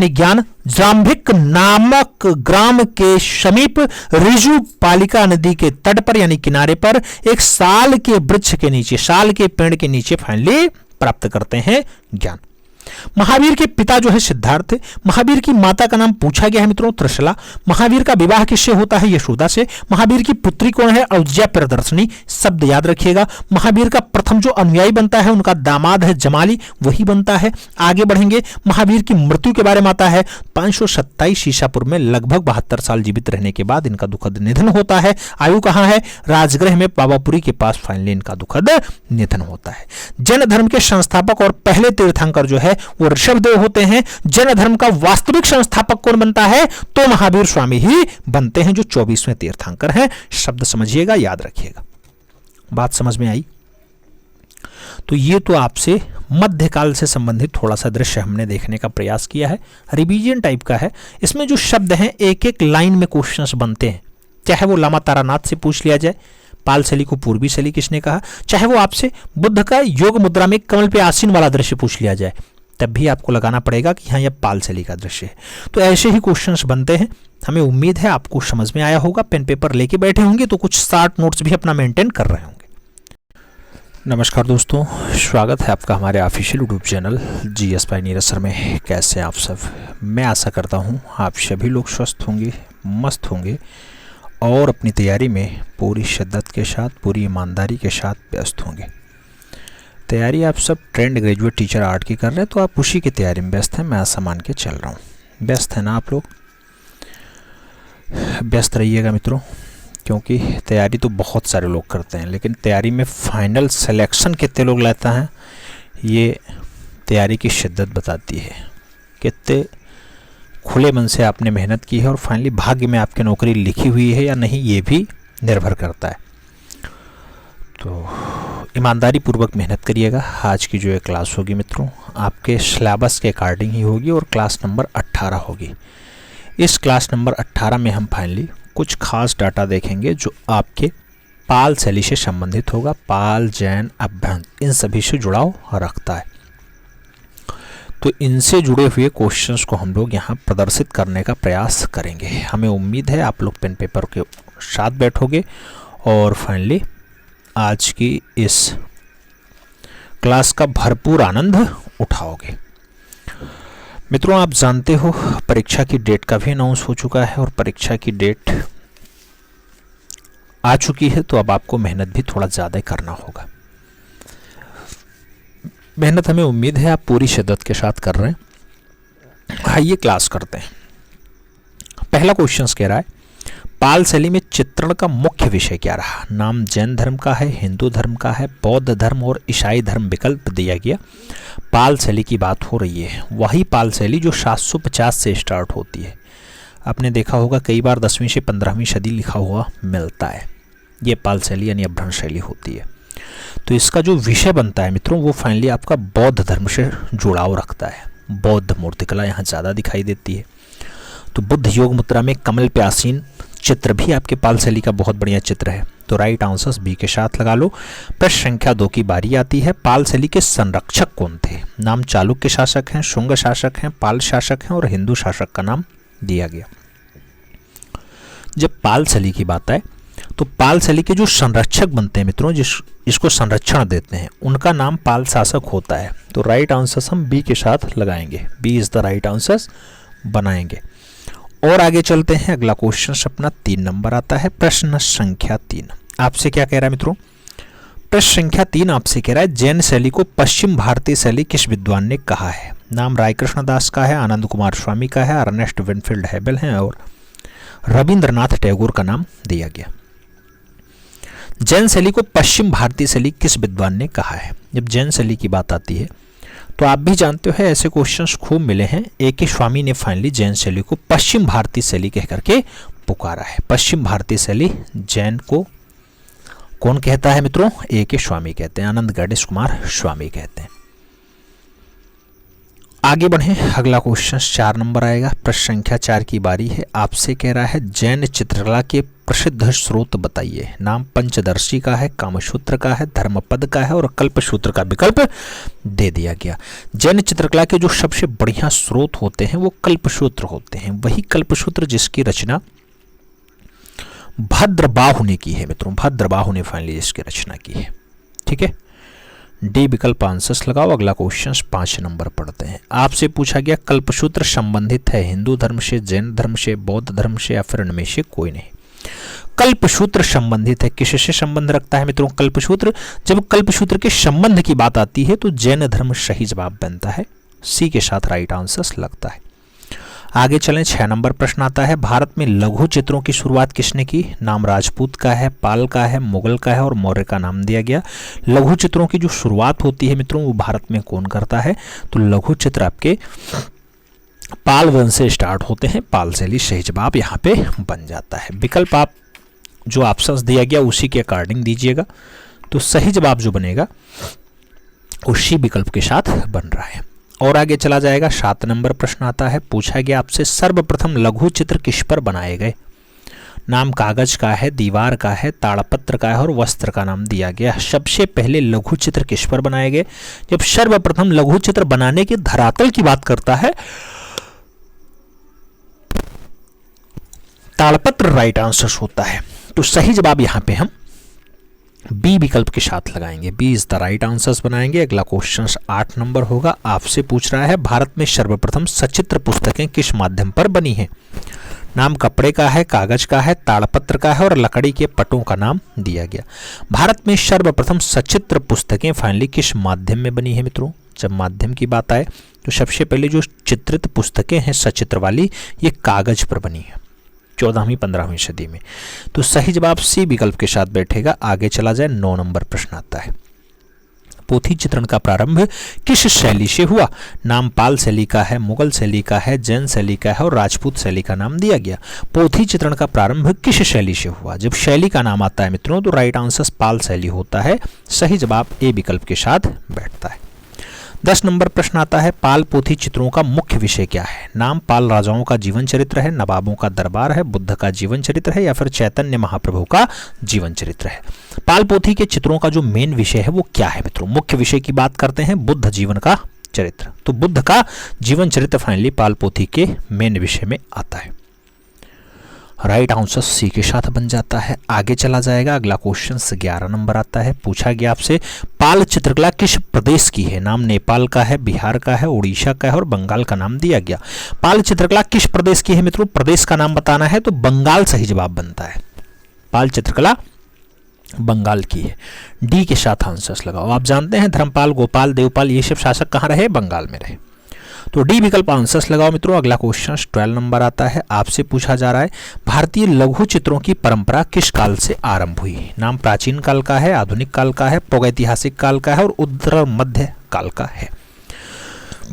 ज्ञान जाम्भिक नामक ग्राम के समीप रिजु पालिका नदी के तट पर यानी किनारे पर एक साल के वृक्ष के नीचे, साल के पेड़ के नीचे फाइनली प्राप्त करते हैं ज्ञान। महावीर के पिता जो है सिद्धार्थ। महावीर की माता का नाम पूछा गया है मित्रों, त्रिशला। महावीर का विवाह किससे होता है? यशोदा से। महावीर की पुत्री कौन है? अवज्या प्रदर्शनी। शब्द याद रखिएगा। महावीर का प्रथम जो अनुयायी बनता है उनका दामाद है जमाली, वही बनता है। आगे बढ़ेंगे, महावीर की मृत्यु के बारे में आता है 527 ईसा पूर्व में लगभग 72 साल जीवित रहने के बाद इनका दुखद निधन होता है। आयु कहां है? राजगृह में पावापुरी के पास फाइनली इनका दुखद निधन होता है। जैन धर्म के संस्थापक और पहले तीर्थंकर जो है वो ऋषभदेव होते हैं। जैन धर्म का वास्तविक संस्थापक कौन बनता है? तो महावीर स्वामी ही बनते हैं जो 24वें तीर्थंकर हैं। शब्द समझिएगा, याद रखिएगा। बात समझ में आई? तो ये तो आपसे मध्यकाल से संबंधित थोड़ा सा दृश्य हमने देखने का प्रयास किया है, रिवीजन टाइप का है। इसमें जो शब्द हैं एक एक लाइन में क्वेश्चंस बनते हैं, चाहे वो लामा तारानाथ से पूछ लिया जाए, पाल शैली को पूर्वी शैली किसने कहा, चाहे वो आपसे बुद्ध का योग मुद्रा में कमल पे आसीन वाला दृश्य पूछ लिया जाए, तब भी आपको लगाना पड़ेगा कि हाँ यह पाल शैली का दृश्य है। तो ऐसे ही क्वेश्चंस बनते हैं। हमें उम्मीद है आपको समझ में आया होगा। पेन पेपर लेके बैठे होंगे तो कुछ शॉर्ट नोट्स भी अपना मेंटेन कर रहे होंगे। नमस्कार दोस्तों, स्वागत है आपका हमारे official YouTube channel GS Pioneer sir में। कैसे हैं आप सब? मैं आशा करता हूँ आप सभी लोग स्वस्थ होंगे, मस्त होंगे और अपनी तैयारी में पूरी शिद्दत के साथ, पूरी ईमानदारी के साथ व्यस्त होंगे। तैयारी आप सब ट्रेंड ग्रेजुएट टीचर आर्ट की कर रहे हैं तो आप उसी की तैयारी में व्यस्त हैं। मैं ऐसा मान के चल रहा हूँ। व्यस्त है ना आप लोग? व्यस्त रहिएगा मित्रों, क्योंकि तैयारी तो बहुत सारे लोग करते हैं, लेकिन तैयारी में फाइनल सिलेक्शन कितने लोग लेते हैं ये तैयारी की शिद्दत बताती है। कितने खुले मन से आपने मेहनत की है और फाइनली भाग्य में आपकी नौकरी लिखी हुई है या नहीं, ये भी निर्भर करता है। तो ईमानदारी पूर्वक मेहनत करिएगा। आज की जो ये क्लास होगी मित्रों, आपके सिलेबस के अकॉर्डिंग ही होगी और क्लास नंबर 18 होगी। इस क्लास नंबर 18 में हम फाइनली कुछ खास डाटा देखेंगे जो आपके पाल शैली से संबंधित होगा। पाल, जैन, अभ्यंग इन सभी से जुड़ाव रखता है। तो इनसे जुड़े हुए क्वेश्चंस को हम लोग यहाँ प्रदर्शित करने का प्रयास करेंगे। हमें उम्मीद है आप लोग पेन पेपर के साथ बैठोगे और फाइनली आज की इस क्लास का भरपूर आनंद उठाओगे। मित्रों, आप जानते हो परीक्षा की डेट का भी अनाउंस हो चुका है और परीक्षा की डेट आ चुकी है, तो अब आपको मेहनत भी थोड़ा ज़्यादा करना होगा। मेहनत हमें उम्मीद है आप पूरी शिद्दत के साथ कर रहे हैं। आइए क्लास करते हैं। पहला क्वेश्चन कह रहा है, पाल शैली में चित्रण का मुख्य विषय क्या रहा? नाम जैन धर्म का है, हिंदू धर्म का है, बौद्ध धर्म और ईसाई धर्म विकल्प दिया गया। पाल शैली की बात हो रही है, वही पाल शैली जो 750 से स्टार्ट होती है। आपने देखा होगा कई बार 10वीं से 15वीं सदी लिखा हुआ मिलता है। ये पाल शैली यानी अभ्रंश शैली होती है। तो इसका जो विषय बनता है मित्रों, वो फाइनली आपका बौद्ध धर्म से जुड़ाव रखता है। बौद्ध मूर्तिकला यहाँ ज़्यादा दिखाई देती है। तो बुद्ध योग मुद्रा में कमल पे आसीन चित्र भी आपके पाल शैली का बहुत बढ़िया चित्र है। तो राइट आंसर्स बी के साथ लगा लो। प्रश्न संख्या 2 की बारी आती है। पाल शैली के संरक्षक कौन थे? नाम चालुक्य शासक हैं, शुंग शासक हैं, पाल शासक हैं और हिंदू शासक का नाम दिया गया। जब पाल शैली की बात आए तो पाल शैली के जो संरक्षक बनते हैं मित्रों, जिसको संरक्षण देते हैं, उनका नाम पाल शासक होता है। तो राइट आंसर्स हम बी के साथ लगाएंगे। B is the right answers बनाएंगे। और आगे चलते हैं। अगला क्वेश्चन अपना 3 नंबर आता है। प्रश्न संख्या 3 आपसे क्या कह रहा है मित्रों? प्रश्न संख्या 3 आपसे कह रहा है, जैन शैली को पश्चिम भारतीय शैली किस विद्वान ने कहा है? नाम रायकृष्ण दास का है, आनंद कुमार स्वामी का है, अर्नेस्ट विनफील्ड हेबल है और रविंद्रनाथ टैगोर का नाम दिया गया। जैन शैली को पश्चिम भारतीय शैली किस विद्वान ने कहा है? जब जैन शैली की बात आती है तो आप भी जानते हो ऐसे क्वेश्चंस खूब मिले हैं। ए.के. स्वामी ने फाइनली जैन शैली को पश्चिम भारतीय शैली कह करके पुकारा है। पश्चिम भारतीय शैली जैन को कौन कहता है मित्रों? ए.के. स्वामी कहते हैं, आनंद गणेश कुमार स्वामी कहते हैं। आगे बढ़े। अगला क्वेश्चन 4 नंबर आएगा। प्रश्न संख्या 4 की बारी है। आपसे कह रहा है, जैन चित्रकला के प्रसिद्ध स्रोत बताइए। नाम पंचदर्शी का है, कामसूत्र का है, धर्मपद का है और कल्पसूत्र का विकल्प दे दिया गया। जैन चित्रकला के जो सबसे बढ़िया स्रोत होते हैं वो कल्पसूत्र होते हैं। वही कल्पसूत्र जिसकी रचना भद्रबाहु ने की है मित्रों। भद्रबाहु ने फाइनली इसकी रचना की है। ठीक है, डी विकल्प आंसर्स लगाओ। अगला क्वेश्चन 5 नंबर पढ़ते हैं। आपसे पूछा गया, कल्पसूत्र संबंधित है हिंदू धर्म से, जैन धर्म से, बौद्ध धर्म से या फिर इनमें से कोई नहीं? कल्पसूत्र संबंधित है। किससे संबंध रखता है मित्रों कल्पसूत्र? जब कल्पसूत्र के संबंध की बात आती है तो जैन धर्म सही जवाब बनता है। सी के साथ राइट आंसर्स लगता है। आगे चलें। 6 नंबर प्रश्न आता है। भारत में लघु चित्रों की शुरुआत किसने की? नाम राजपूत का है, पाल का है, मुगल का है और मौर्य का नाम दिया गया। लघु चित्रों की जो शुरुआत होती है मित्रों वो भारत में कौन करता है? तो लघु चित्र आपके पाल वंश से स्टार्ट होते हैं। पाल शैली सही जवाब यहाँ पे बन जाता है। विकल्प आप जो ऑप्शंस दिया गया उसी के अकॉर्डिंग दीजिएगा। तो सही जवाब जो बनेगा उसी विकल्प के साथ बन रहा है। और आगे चला जाएगा। 7 नंबर प्रश्न आता है। पूछा गया आपसे, सर्वप्रथम लघु चित्र किस पर बनाए गए? नाम कागज का है, दीवार का है, ताड़पत्र का है और वस्त्र का नाम दिया गया। सबसे पहले लघु चित्र किस पर बनाए गए? जब सर्वप्रथम लघु चित्र बनाने के धरातल की बात करता है ताड़पत्र राइट आंसर होता है। तो सही जवाब यहां पे हम बी विकल्प के साथ लगाएंगे। B is the right answers बनाएंगे। अगला क्वेश्चन 8 नंबर होगा। आपसे पूछ रहा है, भारत में सर्वप्रथम सचित्र पुस्तकें किस माध्यम पर बनी हैं? नाम कपड़े का है, कागज का है, ताड़पत्र का है और लकड़ी के पटों का नाम दिया गया। भारत में सर्वप्रथम सचित्र पुस्तकें फाइनली किस माध्यम में बनी है मित्रों? जब माध्यम की बात आए तो सबसे पहले जो चित्रित पुस्तकें हैं सचित्र वाली, ये कागज पर बनी है 14वीं 15वीं सदी में। तो सही जवाब सी विकल्प के साथ बैठेगा। आगे चला जाए। 9 नंबर प्रश्न आता है। पोथी चित्रण का प्रारंभ किस शैली से हुआ? नाम पाल शैली का है, मुगल शैली का है, जैन शैली का है और राजपूत शैली का नाम दिया गया। पोथी चित्रण का प्रारंभ किस शैली से हुआ? जब शैली का नाम आता है मित्रों तो राइट आंसर पाल शैली होता है। सही जवाब ए विकल्प के साथ बैठता है। 10 नंबर प्रश्न आता है, पाल पोथी चित्रों का मुख्य विषय क्या है? नाम पाल राजाओं का जीवन चरित्र है, नवाबों का दरबार है, बुद्ध का जीवन चरित्र है या फिर चैतन्य महाप्रभु का जीवन चरित्र है। पाल पोथी के चित्रों का जो मेन विषय है वो क्या है मित्रों? मुख्य विषय की बात करते हैं, बुद्ध जीवन का चरित्र, तो बुद्ध का जीवन चरित्र फाइनली पाल पोथी के मेन विषय में आता है। राइट आंसर सी के साथ बन जाता है। आगे चला जाएगा, अगला क्वेश्चन 11 नंबर आता है। पूछा गया आपसे, पाल चित्रकला किस प्रदेश की है? नाम नेपाल का है, बिहार का है, उड़ीसा का है और बंगाल का नाम दिया गया। पाल चित्रकला किस प्रदेश की है मित्रों? प्रदेश का नाम बताना है तो बंगाल सही जवाब बनता है। पाल चित्रकला बंगाल की है। डी के साथ आंसर्स लगाओ। आप जानते हैं धर्मपाल, गोपाल, देवपाल ये सब शासक कहाँ रहे? बंगाल में रहे, तो डी विकल्प आंसर्स लगाओ मित्रों। अगला क्वेश्चन 12 नंबर आता है। आपसे पूछा जा रहा है, भारतीय लघु चित्रों की परंपरा किस काल से आरंभ हुई? नाम प्राचीन काल का है, आधुनिक काल का है, प्रागैतिहासिक काल का है और उत्तर मध्य काल का है।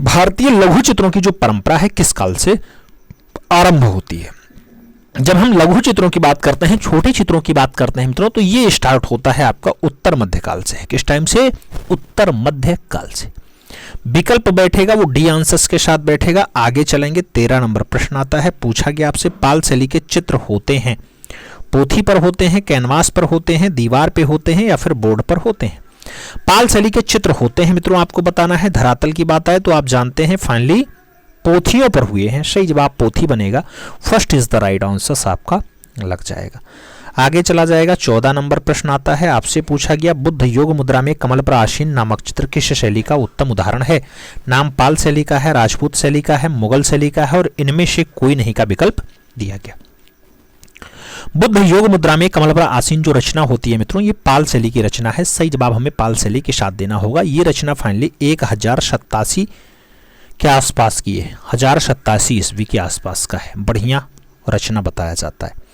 भारतीय लघु चित्रों की जो परंपरा है किस काल से आरंभ होती है? जब हम लघु चित्रों की बात करते हैं, छोटे चित्रों की बात करते हैं मित्रों, तो ये स्टार्ट होता है आपका उत्तर मध्य काल से। किस टाइम से? उत्तर मध्य काल से। विकल्प बैठेगा वो डी आंसर्स के साथ बैठेगा। आगे चलेंगे, 13 नंबर प्रश्न आता है। पूछा गया आपसे, पाल शैली के चित्र होते हैं पोथी पर होते हैं, कैनवास पर होते हैं, दीवार पे होते हैं या फिर बोर्ड पर होते हैं? पाल शैली के चित्र होते हैं मित्रों, आपको बताना है। धरातल की बात आए तो आप जानते हैं फाइनली पोथियों पर हुए हैं। सही जवाब पोथी बनेगा। First is the right answer आपका लग जाएगा। आगे चला जाएगा, 14 नंबर प्रश्न आता है। आपसे पूछा गया, बुद्ध योग मुद्रा में कमल पर आसीन नामक चित्र किस शैली का उत्तम उदाहरण है? नाम पाल शैली का है, राजपूत शैली का है, मुगल शैली का है और इनमें से कोई नहीं का विकल्प दिया गया। बुद्ध योग मुद्रा में कमल पर आसीन जो रचना होती है मित्रों, ये पाल शैली की रचना है। सही जवाब हमें पाल शैली के साथ देना होगा। ये रचना फाइनली 1087 के आसपास की है, 1087 ईस्वी के आसपास का है। बढ़िया रचना बताया जाता है।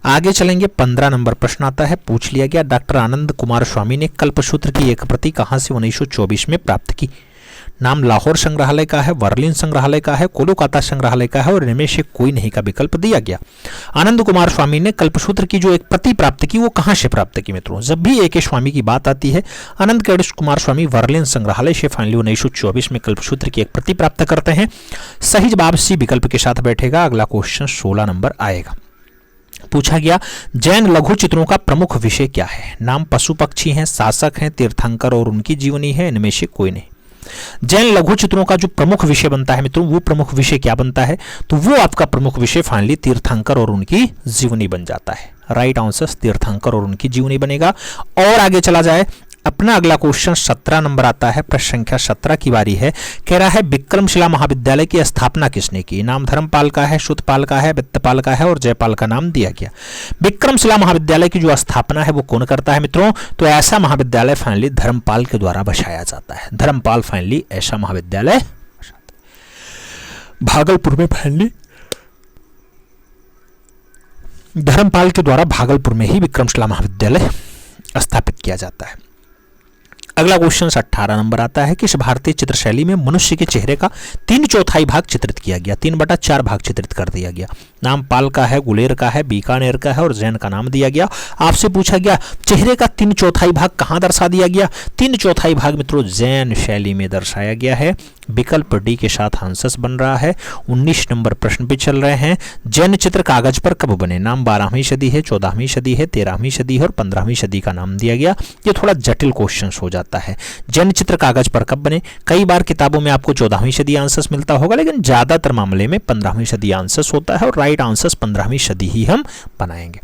आगे चलेंगे, 15 नंबर प्रश्न आता है। पूछ लिया गया, डॉक्टर आनंद कुमार स्वामी ने कल्पसूत्र की एक प्रति कहां से 1924 में प्राप्त की? नाम लाहौर संग्रहालय का है, बर्लिन संग्रहालय का है, कोलकाता संग्रहालय का है और इनमें से कोई नहीं का विकल्प दिया गया। आनंद कुमार स्वामी ने कल्पसूत्र की जो एक प्रति प्राप्त की वो कहां से प्राप्त की मित्रों? जब भी ए.के. स्वामी की बात आती है, आनंद कुमार स्वामी बर्लिन संग्रहालय से फाइनली 1924 में कल्पसूत्र की एक प्रति प्राप्त करते हैं। सही जवाब सी विकल्प के साथ बैठेगा। अगला क्वेश्चन 16 नंबर आएगा। पूछा गया, जैन लघु चित्रों का प्रमुख विषय क्या है? नाम पशु पक्षी हैं, शासक हैं, तीर्थंकर और उनकी जीवनी है, इनमें से कोई नहीं। जैन लघु चित्रों का जो प्रमुख विषय बनता है मित्रों, वो प्रमुख विषय क्या बनता है? तो वो आपका प्रमुख विषय फाइनली तीर्थंकर और उनकी जीवनी बन जाता है। राइट आंसर तीर्थंकर और उनकी जीवनी बनेगा। और आगे चला जाए, अपना अगला क्वेश्चन 17 नंबर आता है। प्रश्न संख्या 17 की बारी है। कह रहा है, विक्रमशिला महाविद्यालय की स्थापना किसने की? नाम धर्मपाल का है, शुद्धपाल का है, वित्तपाल का है और जयपाल का नाम दिया गया। विक्रमशिला महाविद्यालय की जो स्थापना है वो कौन करता है मित्रों? तो ऐसा महाविद्यालय फाइनली धर्मपाल के द्वारा बसाया जाता है। धर्मपाल फाइनली ऐसा महाविद्यालय भागलपुर में फाइनली धर्मपाल के द्वारा भागलपुर में ही विक्रमशिला महाविद्यालय स्थापित किया जाता है। अगला क्वेश्चन 18 नंबर आता है। किस भारतीय चित्र शैली में मनुष्य के चेहरे का 3/4 भाग चित्रित किया गया? 3/4 भाग चित्रित कर दिया गया। नाम पाल का है, गुलेर का है, बीकानेर का है और जैन का नाम दिया गया। आपसे पूछा गया, चेहरे का 3/4 भाग कहां दर्शा दिया गया? 3/4 भाग मित्रों जैन शैली में दर्शाया गया है। विकल्प डी के साथ आंसर्स बन रहा है। 19 नंबर प्रश्न पे चल रहे हैं। जैन चित्र कागज पर कब बने? नाम 12वीं सदी है, 14वीं सदी है, 13वीं सदी है और 15वीं सदी का नाम दिया गया। ये थोड़ा जटिल क्वेश्चन हो जाता है। जैन चित्र कागज पर कब बने? कई बार किताबों में आपको 14वीं सदी आंसर्स मिलता होगा, लेकिन ज्यादातर मामले में 15वीं सदी आंसर्स होता है और राइट आंसर्स 15वीं सदी ही हम बनाएंगे।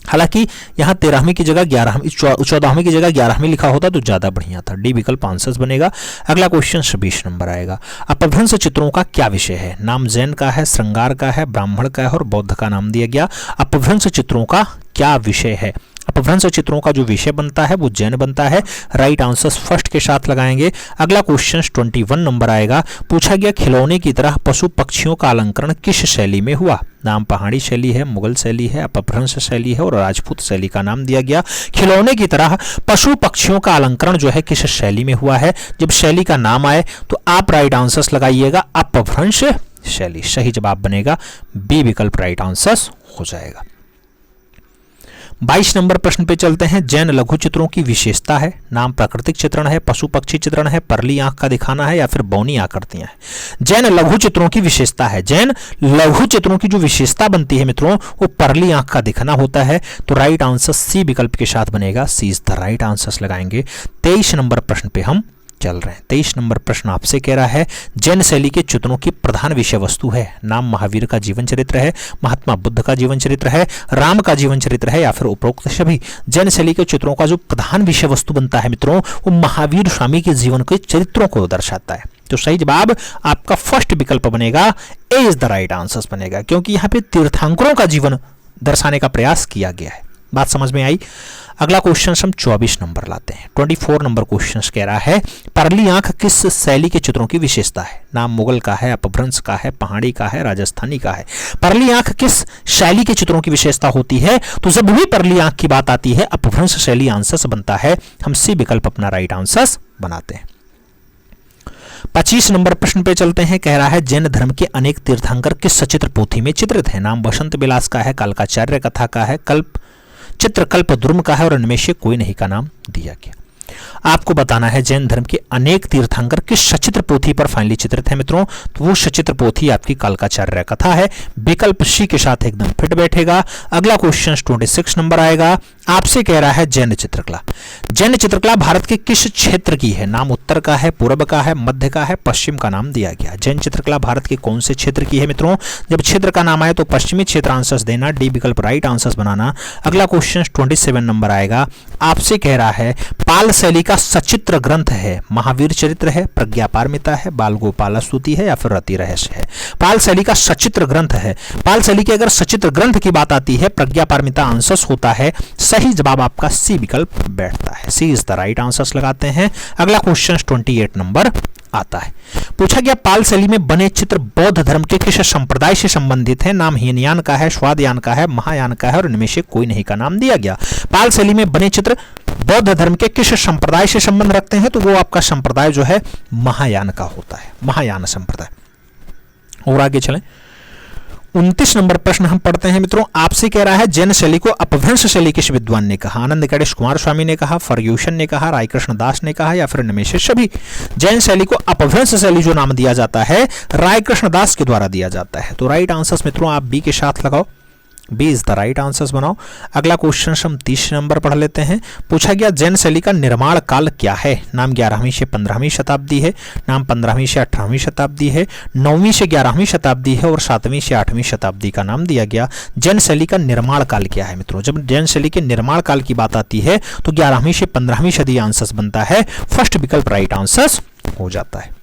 हालांकि यहाँ 13वीं की जगह 14वीं की जगह 11वीं लिखा होता तो ज्यादा बढ़िया था। डी विकल्प आंसर्स बनेगा। अगला क्वेश्चन 26 नंबर आएगा। अपभ्रंश चित्रों का क्या विषय है? नाम जैन का है, श्रृंगार का है, ब्राह्मण का है और बौद्ध का नाम दिया गया। अपभ्रंश चित्रों का क्या विषय है? अपभ्रंश चित्रों का जो विषय बनता है वो जैन बनता है। राइट आंसर फर्स्ट के साथ लगाएंगे। अगला क्वेश्चन 21 नंबर आएगा। पूछा गया खिलौने की तरह पशु पक्षियों का अलंकरण किस शैली में हुआ? नाम पहाड़ी शैली है, मुगल शैली है, अपभ्रंश शैली है और राजपूत शैली का नाम दिया गया। खिलौने की तरह पशु पक्षियों का अलंकरण जो है किस शैली में हुआ है? जब शैली का नाम आए तो आप राइट आंसर लगाइएगा अपभ्रंश शैली। सही जवाब बनेगा बी विकल्प राइट आंसर हो जाएगा। 22 नंबर प्रश्न पे चलते हैं। जैन लघु चित्रों की विशेषता है। नाम प्राकृतिक चित्रण है, पशु पक्षी चित्रण है, परली आंख का दिखाना है या फिर बौनी आकृतियां हैं। जैन लघु चित्रों की विशेषता है। जैन लघु चित्रों की जो विशेषता बनती है मित्रों वो परली आंख का दिखाना होता है। तो राइट आंसर सी विकल्प के साथ बनेगा। सी इज द राइट आंसर लगाएंगे। 23 नंबर प्रश्न पे हम चल रहे हैं। 23 नंबर प्रश्न आपसे कह रहा है जैन शैली के चित्रों की प्रधान विषय वस्तु है। नाम महावीर का जीवन चरित्र है, महात्मा बुद्ध का जीवन चरित्र है, राम का जीवन चरित्र है या फिर उपरोक्त सभी। जैन शैली के चित्रों का जो प्रधान विषय वस्तु बनता है मित्रों वो महावीर स्वामी के जीवन के चरित्रों को दर्शाता है। तो सही जवाब आपका फर्स्ट विकल्प बनेगा। ए इज द राइट आंसर बनेगा क्योंकि यहाँ पे तीर्थंकरों का जीवन दर्शाने का प्रयास किया गया है। बात समझ में आई। अगला क्वेश्चन हम 24 नंबर लाते हैं। 24 नंबर क्वेश्चन कह रहा है परली आंख किस शैली के चित्रों की विशेषता है? नाम मुगल का है, अपभ्रंश का है, पहाड़ी का है, राजस्थानी का है। परली आंख किस शैली के चित्रों की विशेषता होती है? तो जब भी परली आंख की बात आती है अपभ्रंश शैली आंसर बनता है। हम सी विकल्प अपना राइट आंसर बनाते हैं। 25 नंबर प्रश्न पे चलते हैं। कह रहा है जैन धर्म के अनेक तीर्थंकर किस सचित्र पोथी में चित्रित है? नाम बसंत विलास का है, कालकाचार्य कथा का है, चित्रकल्प द्रुम का है और इनमें से कोई नहीं का नाम दिया गया। आपको बताना है जैन धर्म के अनेक तीर्थंकर किस सचित्र पोथी पर फाइनली चित्रित है मित्रों। तो वो सचित्र पोथी आपकी कालकाचार्य कथा है। विकल्प सी के साथ एकदम फिट बैठेगा। अगला क्वेश्चन 26 नंबर आएगा। आपसे कह रहा है जैन चित्रकला। जैन चित्रकला भारत के किस क्षेत्र की है? नाम उत्तर का है, पूर्व का है, मध्य का है, पश्चिम का नाम दिया गया। जैन चित्रकला भारत के कौन से क्षेत्र की है मित्रों? जब क्षेत्र का नाम आए तो पश्चिमी क्षेत्र आंसर देना। डी विकल्प राइट आंसर बनाना। अगला क्वेश्चन 27 नंबर आएगा। आपसे कह रहा है पाल शैली का सचित्र ग्रंथ है। महावीर चरित्र है, प्रज्ञा पारमिता है, बाल गोपाल स्तुति है या फिर रति रहस्य है। पाल शैली का सचित्र ग्रंथ है। पाल शैली के अगर सचित्र ग्रंथ की बात आती है प्रज्ञा पारमिता आंसर होता है। सही जवाब आपका सी विकल्प बैठता है। सी इज द राइट आंसर लगाते हैं। अगला क्वेश्चन 28 नंबर आता है। पूछा गया पाल शैली में बने चित्र बौद्ध धर्म के किस संप्रदाय से संबंधित है? नाम हीनयान का है, स्वादयान का है, महायान का है और इनमें से कोई नहीं का नाम दिया गया। पाल शैली में बने चित्र बौद्ध धर्म के किस संप्रदाय से संबंध रखते हैं? तो वो आपका संप्रदाय जो है महायान का होता है, महायान संप्रदाय। और आगे चलें। 29 नंबर प्रश्न हम पढ़ते हैं मित्रों। आपसे कह रहा है जैन शैली को अपभ्रंश शैली किस विद्वान ने कहा? आनंद गणेश कुमार स्वामी ने कहा, फर्ग्यूसन ने कहा, रायकृष्ण दास ने कहा या फिर इनमें से सभी। जैन शैली को अपभ्रंश शैली जो नाम दिया जाता है रायकृष्ण दास के द्वारा दिया जाता है। तो राइट आंसर मित्रों आप बी के साथ लगाओ। B is the right answer बनाओ। अगला क्वेश्चन हम 30 नंबर पढ़ लेते हैं। पूछा गया जैन शैली का निर्माण काल क्या है? नाम 11वीं से 15वीं शताब्दी है, नाम 15वीं से 18वीं शताब्दी है, 9वीं से 11वीं शताब्दी है और 7वीं से 8वीं शताब्दी का नाम दिया गया। जैन शैली का निर्माण काल क्या है मित्रों? जब जैन शैली के निर्माण काल की बात आती है तो 11वीं से 15वीं सदी आंसर बनता है। फर्स्ट विकल्प राइट आंसर हो जाता है।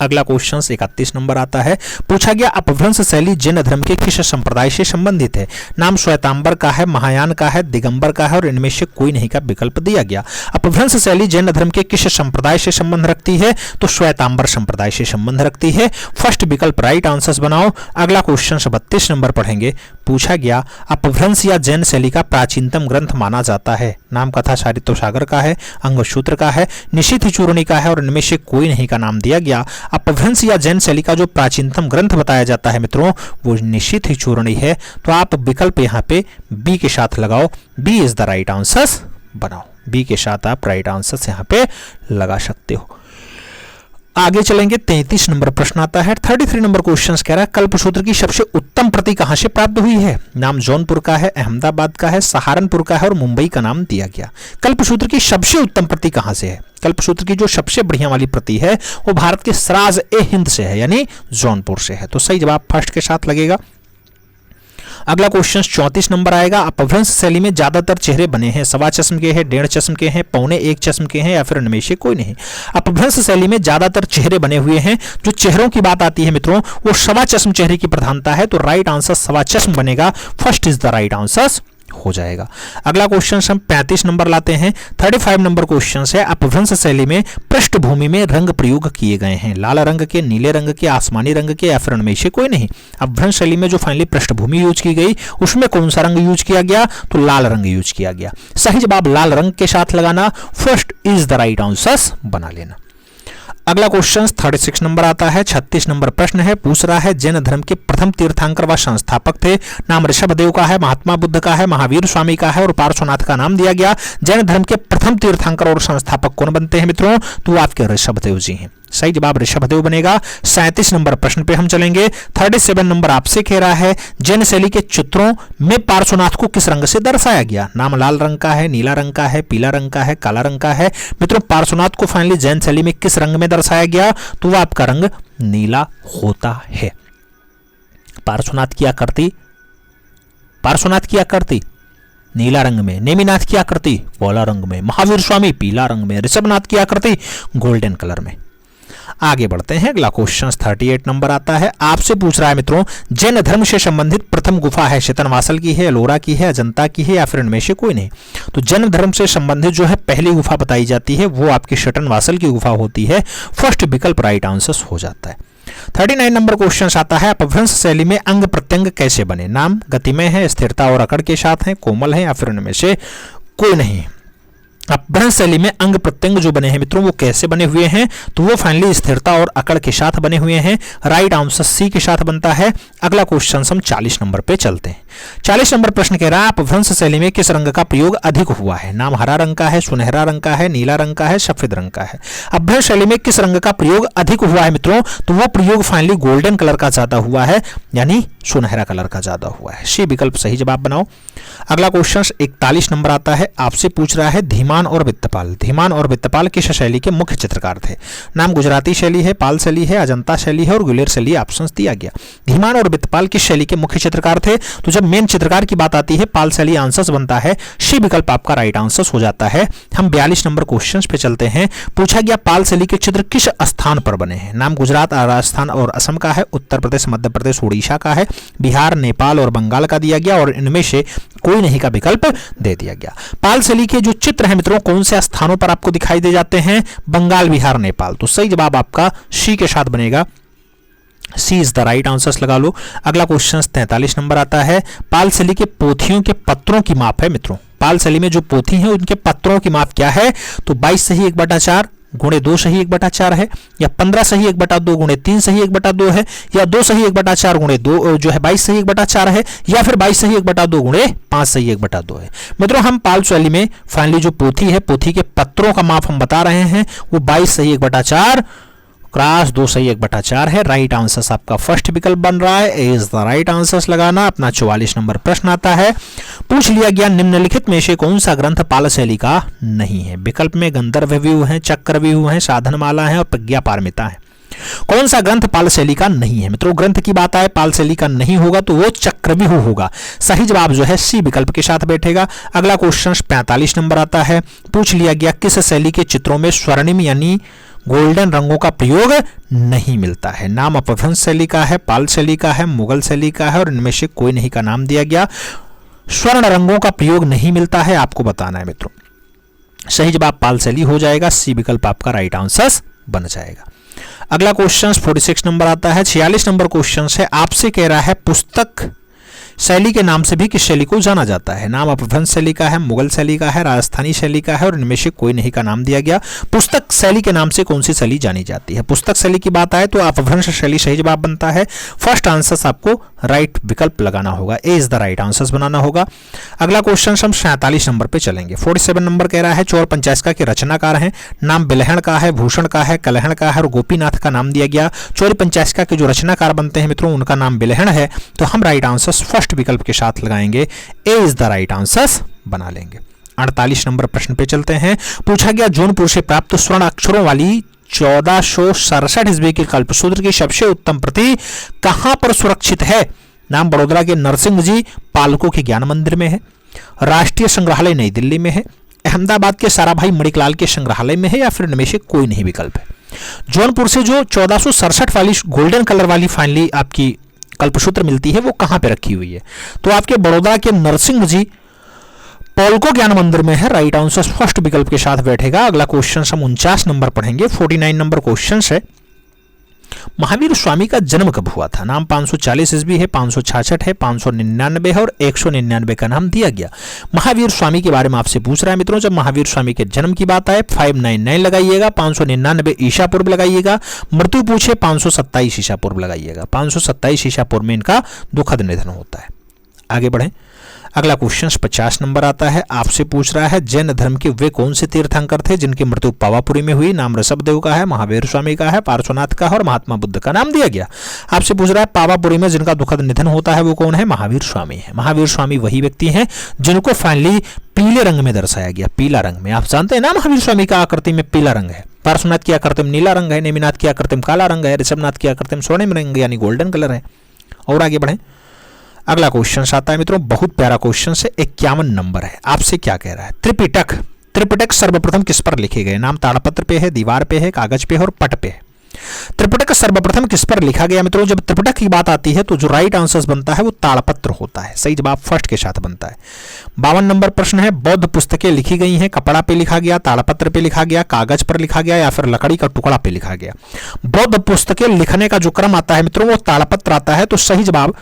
अगला क्वेश्चन 31 नंबर आता है। पूछा गया अपभ्रंश शैली जैन धर्म के किस संप्रदाय से संबंधित है? नाम श्वेतांबर का है, महायान का है, दिगंबर का है और इनमें से कोई नहीं का विकल्प दिया गया। अपभ्रंश शैली जैन धर्म के किस संप्रदाय से संबंध रखती है? तो श्वेतांबर संप्रदाय से संबंध रखती है। फर्स्ट विकल्प राइट आंसर बनाओ। अगला क्वेश्चन 32 नंबर पढ़ेंगे। पूछा गया अपभ्रंश या जैन शैली का प्राचीनतम ग्रंथ माना जाता है। नाम कथा साहित्य सागर का है, अंगसूत्र का है, निशीथ चूर्णी का है और इनमें से कोई नहीं का नाम दिया गया। अपभ्रंश या जैन शैली का जो प्राचीनतम ग्रंथ बताया जाता है मित्रों वो निशीथ चूर्णी है। तो आप विकल्प यहाँ पे बी के साथ लगाओ। B is the right answer बनाओ। बी के साथ आप राइट आंसर यहाँ पे लगा सकते हो। आगे चलेंगे। 33 नंबर प्रश्न आता है। 33 नंबर क्वेश्चन कह रहा है कल्पसूत्र की सबसे उत्तम प्रति कहां से प्राप्त हुई है? नाम जौनपुर का है, अहमदाबाद का है, सहारनपुर का है और मुंबई का नाम दिया गया। कल्पसूत्र की सबसे उत्तम प्रति कहां से है? कल्पसूत्र की जो सबसे बढ़िया वाली प्रति है वो भारत के सराज ए हिंद से है यानी जौनपुर से है। तो सही जवाब फर्स्ट के साथ लगेगा। अगला क्वेश्चन 34 नंबर आएगा। अपभ्रंश शैली में ज्यादातर चेहरे बने हैं। 1.25 चश्म के हैं, 1.5 चश्म के हैं, 1.25 चश्म के हैं या फिर इनमें से कोई नहीं। अपभ्रंश शैली में ज्यादातर चेहरे बने हुए हैं। जो चेहरों की बात आती है मित्रों वो 1.25 चश्म चेहरे की प्रधानता है। तो राइट आंसर 1.25 चश्म बनेगा। First is the right answer हो जाएगा। अगला क्वेश्चन हम 35 नंबर लाते हैं। 35 नंबर क्वेश्चन है अपभ्रंश शैली में पृष्ठभूमि में रंग प्रयोग किए गए हैं, लाल रंग के, नीले रंग के, आसमानी रंग के या फिर इनमें से कोई नहीं। अपभ्रंश शैली में जो फाइनली पृष्ठभूमि यूज की गई उसमें कौन सा रंग यूज किया गया, तो लाल रंग यूज किया गया। सही जवाब लाल रंग के साथ लगाना, first is the right answer बना लेना। अगला क्वेश्चन 36 नंबर आता है। 36 नंबर प्रश्न है, पूछ रहा है जैन धर्म के प्रथम तीर्थंकर व संस्थापक थे। नाम ऋषभदेव का है, महात्मा बुद्ध का है, महावीर स्वामी का है और पार्श्वनाथ का नाम दिया गया। जैन धर्म के प्रथम तीर्थंकर और संस्थापक कौन बनते हैं मित्रों, तो आपके ऋषभदेव जी हैं। सही जवाब ऋषभदेव बनेगा। 37 नंबर प्रश्न पे हम चलेंगे। 37 नंबर आपसे कह रहा है जैन शैली के चित्रों में पार्श्वनाथ को किस रंग से दर्शाया गया। नाम लाल रंग का है, नीला रंग का है, पीला रंग का है, काला रंग का है। मित्रों पार्श्वनाथ को फाइनली जैन शैली में किस रंग में दर्शाया गया, तो वह आपका रंग नीला होता है। पार्श्वनाथ की आकृति नीला रंग में, नेमिनाथ की आकृति काला रंग में, महावीर स्वामी पीला रंग में, ऋषभनाथ की आकृति गोल्डन कलर में। आगे बढ़ते हैं। अगला क्वेश्चन 38 नंबर आता है। आपसे पूछ रहा है मित्रों जैन धर्म से संबंधित प्रथम गुफा है शेतनवासल की है, एलोरा की है, अजंता की है या फिर इनमें से कोई नहीं। तो जैन धर्म से संबंधित जो है पहली गुफा बताई जाती है वो आपकी शेतनवासल की गुफा होती है। फर्स्ट विकल्प राइट आंसर हो जाता है। 39 नंबर क्वेश्चन आता है अपभ्रंश शैली में अंग प्रत्यंग कैसे बने। नाम गतिमय है, स्थिरता और अकड़ के साथ है, कोमल है या फिर इनमें से कोई नहीं। अपभ्रंश शैली में अंग प्रत्यंग जो बने हैं मित्रों वो कैसे बने हुए हैं, तो वो फाइनली स्थिरता और अकड़ के साथ बने हुए हैं। राइट आंसर सी के साथ बनता है। अगला क्वेश्चन हम 40 नंबर पे चलते हैं। 40 नंबर प्रश्न कह रहा है अपभ्रंश शैली में किस रंग का प्रयोग अधिक हुआ है। नाम हरा रंग का है, सुनहरा रंग का है, नीला रंग का है, सफेद रंग का है। अपभ्रंश शैली में किस रंग का प्रयोग अधिक हुआ है मित्रों, तो वो प्रयोग फाइनली गोल्डन कलर का ज्यादा हुआ है, यानी सुनहरा कलर का ज्यादा हुआ है। सी विकल्प सही जवाब बनाओ। अगला क्वेश्चन 41 नंबर आता है। आपसे पूछ रहा है धीमान और वित्तपाल। धीमान और वित्तपाल किस शैली के मुख्य चित्रकार थे। नाम गुजराती शैली है, पाल शैली है, अजंता शैली है और गुलेर शैली ऑप्शंस दिया गया। धीमान और वित्तपाल किस शैली के मुख्य चित्रकार थे, तो जब मेन चित्रकार की बात आती है पाल शैली आंसर बनता है। सी विकल्प आपका राइट आंसर हो जाता है। हम 42 नंबर क्वेश्चन पे चलते हैं। पूछा गया पाल शैली के चित्र किस स्थान पर बने हैं। नाम गुजरात, राजस्थान और असम का है, उत्तर प्रदेश, मध्य प्रदेश, उड़ीसा का है, बिहार, नेपाल और बंगाल का दिया गया और इनमें से कोई नहीं का विकल्प दे दिया गया। पाल शैली के जो चित्र हैं मित्रों कौन से स्थानों पर आपको दिखाई दे जाते हैं, बंगाल, बिहार, नेपाल। तो सही जवाब आपका सी के साथ बनेगा। सी इज द राइट आंसर्स लगा लो। अगला क्वेश्चन 43 नंबर आता है। पाल शैली के पोथियों के पत्रों की माप है मित्रों। पाल शैली में जो पोथी है उनके पत्रों की माप क्या है, तो 22 सही 1/4 गुणे 2 सही 1/4 है, या 15 सही 1/2 गुणे 3 सही 1/2 है, या 2 सही 1/4 गुणे 2 जो है 22 सही 1/4 है, या फिर 22 सही 1/2 गुणे 5 सही 1/2 है। मित्रों हम पाल शैली में फाइनली जो पोथी है, पोथी के पत्रों का माप हम बता रहे हैं वो 22 सही 1/4 क्रॉस 2 सही 1/4 है। राइट आंसर आपका फर्स्ट विकल्प बन रहा है। ए इज द राइट आंसर लगाना। अपना 44 नंबर प्रश्न आता है। पूछ लिया गया निम्नलिखित में से कौन सा ग्रंथ पाल शैली का नहीं है। विकल्प में गंधर्व व्यूह है, चक्रव्यूह है, साधनमाला है और प्रज्ञा पारमिता है। कौन सा ग्रंथ पाल शैली का नहीं है मित्रों। ग्रंथ की बात आए पाल शैली का नहीं होगा तो वो चक्रव्यूह होगा। सही जवाब जो है सी विकल्प के साथ बैठेगा। अगला क्वेश्चन 45 नंबर आता है। पूछ लिया गया किस शैली के चित्रों में स्वर्णिम यानी गोल्डन रंगों का प्रयोग नहीं मिलता है। नाम अपभ्रंश शैली का है, पाल शैली का है, मुगल शैली का है और इनमें से कोई नहीं का नाम दिया गया। स्वर्ण रंगों का प्रयोग नहीं मिलता है, आपको बताना है मित्रों। सही जवाब पाल शैली हो जाएगा। सी विकल्प आपका राइट आंसर बन जाएगा। अगला क्वेश्चन 46 नंबर आता है। 46 नंबर क्वेश्चन है। आपसे कह रहा है पुस्तक शैली के नाम से भी किस शैली को जाना जाता है। नाम अपभ्रंश शैली का है, मुगल शैली का है, राजस्थानी शैली का है और इनमें से कोई नहीं का नाम दिया गया। पुस्तक शैली के नाम से कौन सी शैली जानी जाती है। पुस्तक शैली की बात आए तो अपभ्रंश शैली सही जवाब बनता है। फर्स्ट आंसर आपको राइट विकल्प लगाना होगा। ए इज द राइट आंसर बनाना होगा। अगला क्वेश्चन हम 47 नंबर पे चलेंगे। 47 नंबर कह रहा है चौर पंचायत के रचनाकार हैं। नाम बिलहण का है, भूषण का है, कलहण का है और गोपीनाथ का नाम दिया गया। चौर पंचायत के जो रचनाकार बनते हैं मित्रों उनका नाम बिलहण है। तो हम राइट आंसर फर्स्ट विकल्प के साथ लगाएंगे। ए इज द राइट आंसर बना लेंगे। 48 नंबर प्रश्न पे चलते हैं। पूछा गया जौनपुर से प्राप्त स्वर्ण अक्षरों वाली 1467 ईस्वी के कल्पसूत्र की सबसे उत्तम प्रति कहां पर सुरक्षित है। नाम बड़ोदरा के नरसिंह जी पालकों के ज्ञान मंदिर में है, राष्ट्रीय संग्रहालय नई दिल्ली में है, अहमदाबाद के साराभाई मणिकलाल के संग्रहालय में है या फिर इनमें से कोई नहीं विकल्प है। जौनपुर से जो 1467 वाली गोल्डन कलर वाली फाइनली आपकी कल्पसूत्र मिलती है वो कहां पे रखी हुई है, तो आपके बड़ौदा के नरसिंह जी पोल्को ज्ञान मंदिर में है, राइट आंसर फर्स्ट विकल्प के साथ बैठेगा। अगला क्वेश्चन हम 49 नंबर पढ़ेंगे। 49 नंबर क्वेश्चन है, महावीर स्वामी का जन्म कब हुआ था? नाम 540 ईस्वी है, 566 है, 599 है और 199 का नाम दिया गया। महावीर स्वामी के बारे में आपसे पूछ रहा है मित्रों। जब महावीर स्वामी के जन्म की बात आए 599 लगाइएगा, 599 ईसा पूर्व लगाइएगा। मृत्यु पूछे 527 ईसा पूर्व लगाइएगा। 527 ईसा पूर्व में इनका दुखद निधन होता है। आगे बढ़ें। अगला क्वेश्चन 50 नंबर आता है, आपसे पूछ रहा है जैन धर्म के वे कौन से तीर्थंकर थे जिनकी मृत्यु पावापुरी में हुई? नाम ऋषभदेव का है, महावीर स्वामी का है, पार्श्वनाथ का है और महात्मा बुद्ध का नाम दिया गया। आपसे पूछ रहा है पावापुरी में जिनका दुखद निधन होता है वो कौन है? महावीर स्वामी है। महावीर स्वामी वही व्यक्ति हैं जिनको फाइनली पीले रंग में दर्शाया गया, पीला रंग में। आप जानते हैं ना महावीर स्वामी का आकृति में पीला रंग है, पार्श्वनाथ की आकृति में नीला रंग है, नेमिनाथ की आकृति में काला रंग है, ऋषभनाथ की आकृति में स्वर्णिम रंग यानी गोल्डन कलर है। और आगे बढ़ें। अगला क्वेश्चन आता है मित्रों, बहुत प्यारा क्वेश्चन है, 51 नंबर है। आपसे क्या कह रहा है? त्रिपिटक सर्वप्रथम किस पर लिखे गए? नाम ताड़पत्र पे है, दीवार पे है, कागज पे है और पट पे है। त्रिपिटक सर्वप्रथम किस पर लिखा गया मित्रों? जब त्रिपिटक की बात आती है तो जो राइट आंसर बनता है वो ताड़पत्र होता है। सही जवाब फर्स्ट के साथ बनता है। 52 नंबर प्रश्न है, बौद्ध पुस्तकें लिखी गई हैं, कपड़ा पे लिखा गया, ताड़पत्र पे लिखा गया, कागज पर लिखा गया या फिर लकड़ी का टुकड़ा पे लिखा गया? बौद्ध पुस्तकें लिखने का जो क्रम आता है मित्रों वो ताड़पत्र आता है। तो सही जवाब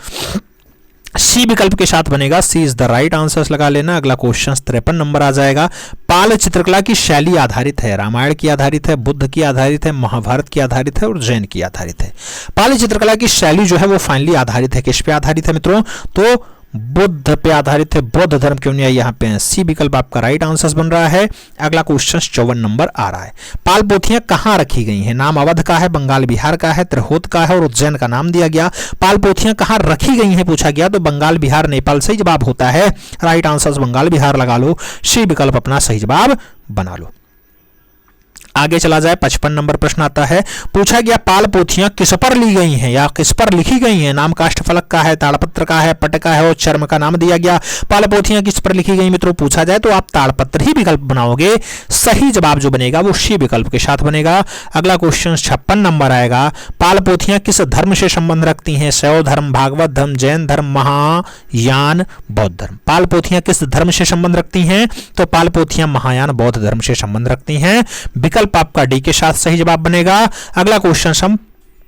सी विकल्प के साथ बनेगा। सी इज द राइट आंसर लगा लेना। अगला क्वेश्चन 53 नंबर आ जाएगा। पाल चित्रकला की शैली आधारित है, रामायण की आधारित है, बुद्ध की आधारित है, महाभारत की आधारित है और जैन की आधारित है। पाल चित्रकला की शैली जो है वो फाइनली आधारित है, किस पे आधारित है मित्रों? तो बुद्ध पे आधारित है। बौद्ध धर्म के अनुयायी यहाँ पे हैं। सी विकल्प आपका राइट आंसर बन रहा है। अगला क्वेश्चन 54 नंबर आ रहा है। पाल पोथियां कहाँ रखी गई हैं? नाम अवध का है, बंगाल बिहार का है, तिरहुत का है और उज्जैन का नाम दिया गया। पाल पोथियां कहाँ रखी गई हैं पूछा गया तो बंगाल बिहार नेपाल सही जवाब होता है। राइट आंसर बंगाल बिहार लगा लो। सी विकल्प अपना सही जवाब बना लो। आगे चला जाए। 55 नंबर प्रश्न आता है, पूछा गया पाल पोथियां किस पर ली गई हैं या किस पर लिखी गई हैं? नाम काष्ठफलक का है, ताड़पत्र का है, पट का है और चर्म का नाम दिया गया। पाल पोथियां किस पर लिखी गई मित्रों पूछा जाए तो आप ताड़पत्र ही विकल्प बनाओगे। सही जवाब जो बनेगा वो सी विकल्प के साथ बनेगा। अगला क्वेश्चन 56 नंबर आएगा। पाल पोथियां किस धर्म से संबंध रखती हैं? शैव धर्म, भागवत धर्म, जैन धर्म, महायान, बौद्ध धर्म। पाल पोथियां किस धर्म से संबंध रखती हैं? तो पाल पोथियां महायान बौद्ध धर्म से संबंध रखती हैं। विकल्प आपका डी के साथ सही जवाब बनेगा। अगला क्वेश्चन हम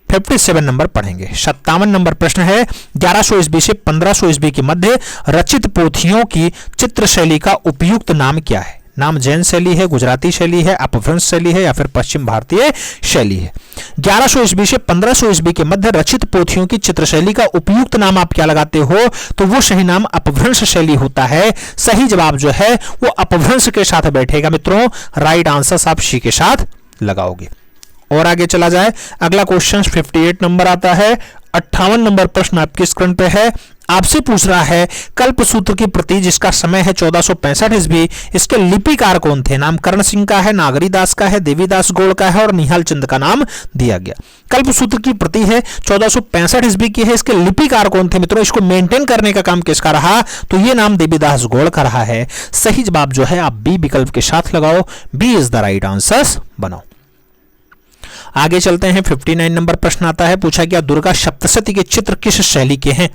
57 नंबर पढ़ेंगे। 57 नंबर प्रश्न है, 1100 ईस्वी से 1500 ईस्वी के मध्य रचित पोथियों की चित्र शैली का उपयुक्त नाम क्या है? नाम जैन शैली है, गुजराती शैली है, अपभ्रंश शैली है या फिर पश्चिम भारतीय शैली है। 1100 ईस्वी से 1500 ईस्वी के मध्य रचित पोथियों की चित्रशैली का उपयुक्त नाम आप क्या लगाते हो? तो वो सही नाम अपभ्रंश शैली होता है। सही जवाब जो है वो अपभ्रंश के साथ बैठेगा मित्रों। राइट आंसर आप सी के साथ लगाओगे। और आगे चला जाए। अगला क्वेश्चन 58 नंबर आता है। 58 नंबर प्रश्न आपके स्क्रीन पे है। आपसे पूछ रहा है कल्पसूत्र की प्रति जिसका समय है 1465 ईस्वी, इसके लिपिकार कौन थे? नाम कर्ण सिंह का है, नागरीदास का है, देवीदास गौड़ का है और निहाल चंद का नाम दिया गया। कल्पसूत्र की प्रति है 1465 ईस्वी की है। इसके लिपिकार कौन थे मित्रों? इसको मेंटेन करने का काम किसका रहा? तो ये नाम देवीदास गौड़ का रहा है। सही जवाब जो है आप बी विकल्प के साथ लगाओ। B is the right answer बनाओ। आगे चलते हैं। 59 नंबर प्रश्न आता है। पूछा गया दुर्गा सप्तशती के चित्र किस शैली के हैं?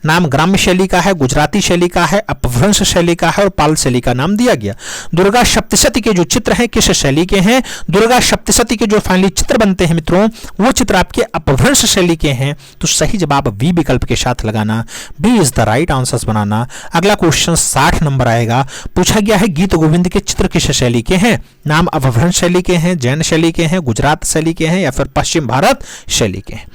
नाम ग्राम्य शैली का है, गुजराती शैली का है, अपभ्रंश शैली का है और पाल शैली का नाम दिया गया। दुर्गा सप्तशती के जो चित्र हैं किस शैली के हैं? दुर्गा सप्तशती के जो फाइनली चित्र बनते हैं मित्रों वो चित्र आपके अपभ्रंश शैली के हैं। तो सही जवाब बी विकल्प के साथ लगाना। B is the right answer banana. अगला क्वेश्चन 60 नंबर आएगा। पूछा गया है गीत गोविंद के चित्र किस शैली के हैं? नाम अपभ्रंश शैली के हैं, जैन शैली के हैं, गुजरात शैली के हैं या फिर पश्चिम भारत शैली के हैं।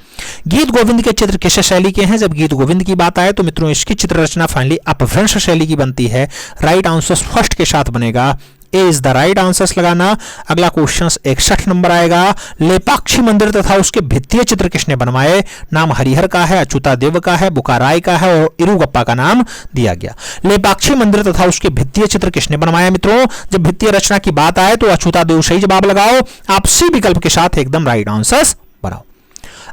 गीत गोविंद के चित्र किस शैली के हैं? जब गीत गोविंद की बात आए तो मित्रों इसकी चित्र रचना फाइनली अपभ्रंश शैली की बनती है। राइट आंसर फर्स्ट के साथ बनेगा। ए इज द राइट आंसर लगाना। अगला क्वेश्चन 61 नंबर आएगा। लेपाक्षी मंदिर तथा उसके भित्तीय चित्र किसने बनवाए? नाम हरिहर का है, अच्युता देव का है, बुकाराय का है और इरुगप्पा का नाम दिया गया। लेपाक्षी मंदिर तथा उसके भित्तीय चित्र किसने बनवाया मित्रों? जब भित्तीय रचना की बात आए तो अच्युता देव सही जवाब लगाओ। आप सी विकल्प के साथ एकदम राइट आंसर बनाओ।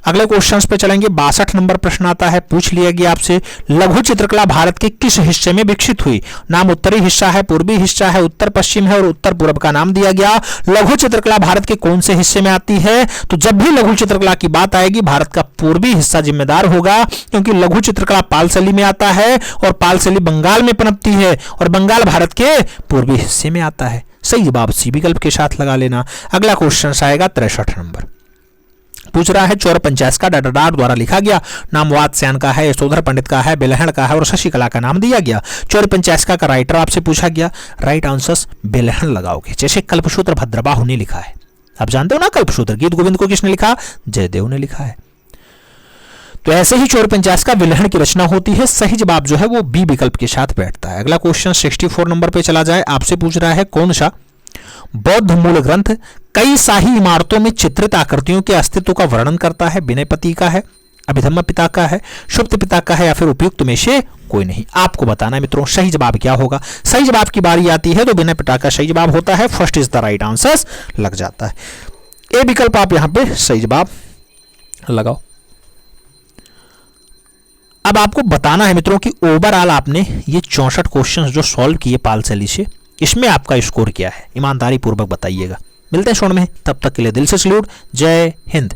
अगले क्वेश्चंस पे चलेंगे। 62 नंबर प्रश्न आता है, पूछ लिया गया आपसे, लघु चित्रकला भारत के किस हिस्से में विकसित हुई? नाम उत्तरी हिस्सा है, पूर्वी हिस्सा है, उत्तर पश्चिम है और उत्तर पूर्व का नाम दिया गया। लघु चित्रकला भारत के कौन से हिस्से में आती है? तो जब भी लघु चित्रकला की बात आएगी भारत का पूर्वी हिस्सा जिम्मेदार होगा, क्योंकि लघु चित्रकला पाल शैली में आता है और पाल शैली बंगाल में पनपती है और बंगाल भारत के पूर्वी हिस्से में आता है। सही जवाब सी विकल्प के साथ लगा लेना। अगला क्वेश्चन आएगा 63 नंबर, पूछ रहा है चौर पंचायत का डडडार द्वारा लिखा गया नाम वात्स्यायन का है, यशोधर पंडित का है, बेलहन का है और शशिकला का नाम दिया गया। चौर पंचायत का राइटर आपसे पूछा गया, राइट आंसर बेलहन लगाओगे। जैसे कल्पसूत्र भद्रबाहु ने लिखा है, आप जानते हो ना कल्पसूत्र गीत गोविंद को किसने लिखा? जयदेव ने लिखा है। तो ऐसे ही चौर पंचायत का विलहन की रचना होती है। सही जवाब जो है वो बी विकल्प के साथ बैठता है। अगला क्वेश्चन 64 नंबर पे चला जाए, आपसे पूछ रहा है कौन सा बौद्ध मूल ग्रंथ कई शाही इमारतों में चित्रित आकृतियों के अस्तित्व का वर्णन करता है? विनय पति का है, अभिधम्म पिता का है, सुप्त पिता का है या फिर उपयुक्त में से कोई नहीं? आपको बताना है मित्रों सही जवाब क्या होगा। सही जवाब की बारी आती है तो विनय पिता का सही जवाब होता है, first is the right answer लग जाता है। ए विकल्प आप यहां पे सही जवाब लगाओ। अब आपको बताना है मित्रों कि ओवरऑल आपने ये 64 क्वेश्चंस जो सॉल्व किए पाल शैली से, इसमें आपका स्कोर क्या है? ईमानदारी पूर्वक बताइएगा। मिलते हैं शोण में, तब तक के लिए दिल से सैल्यूट। जय हिंद।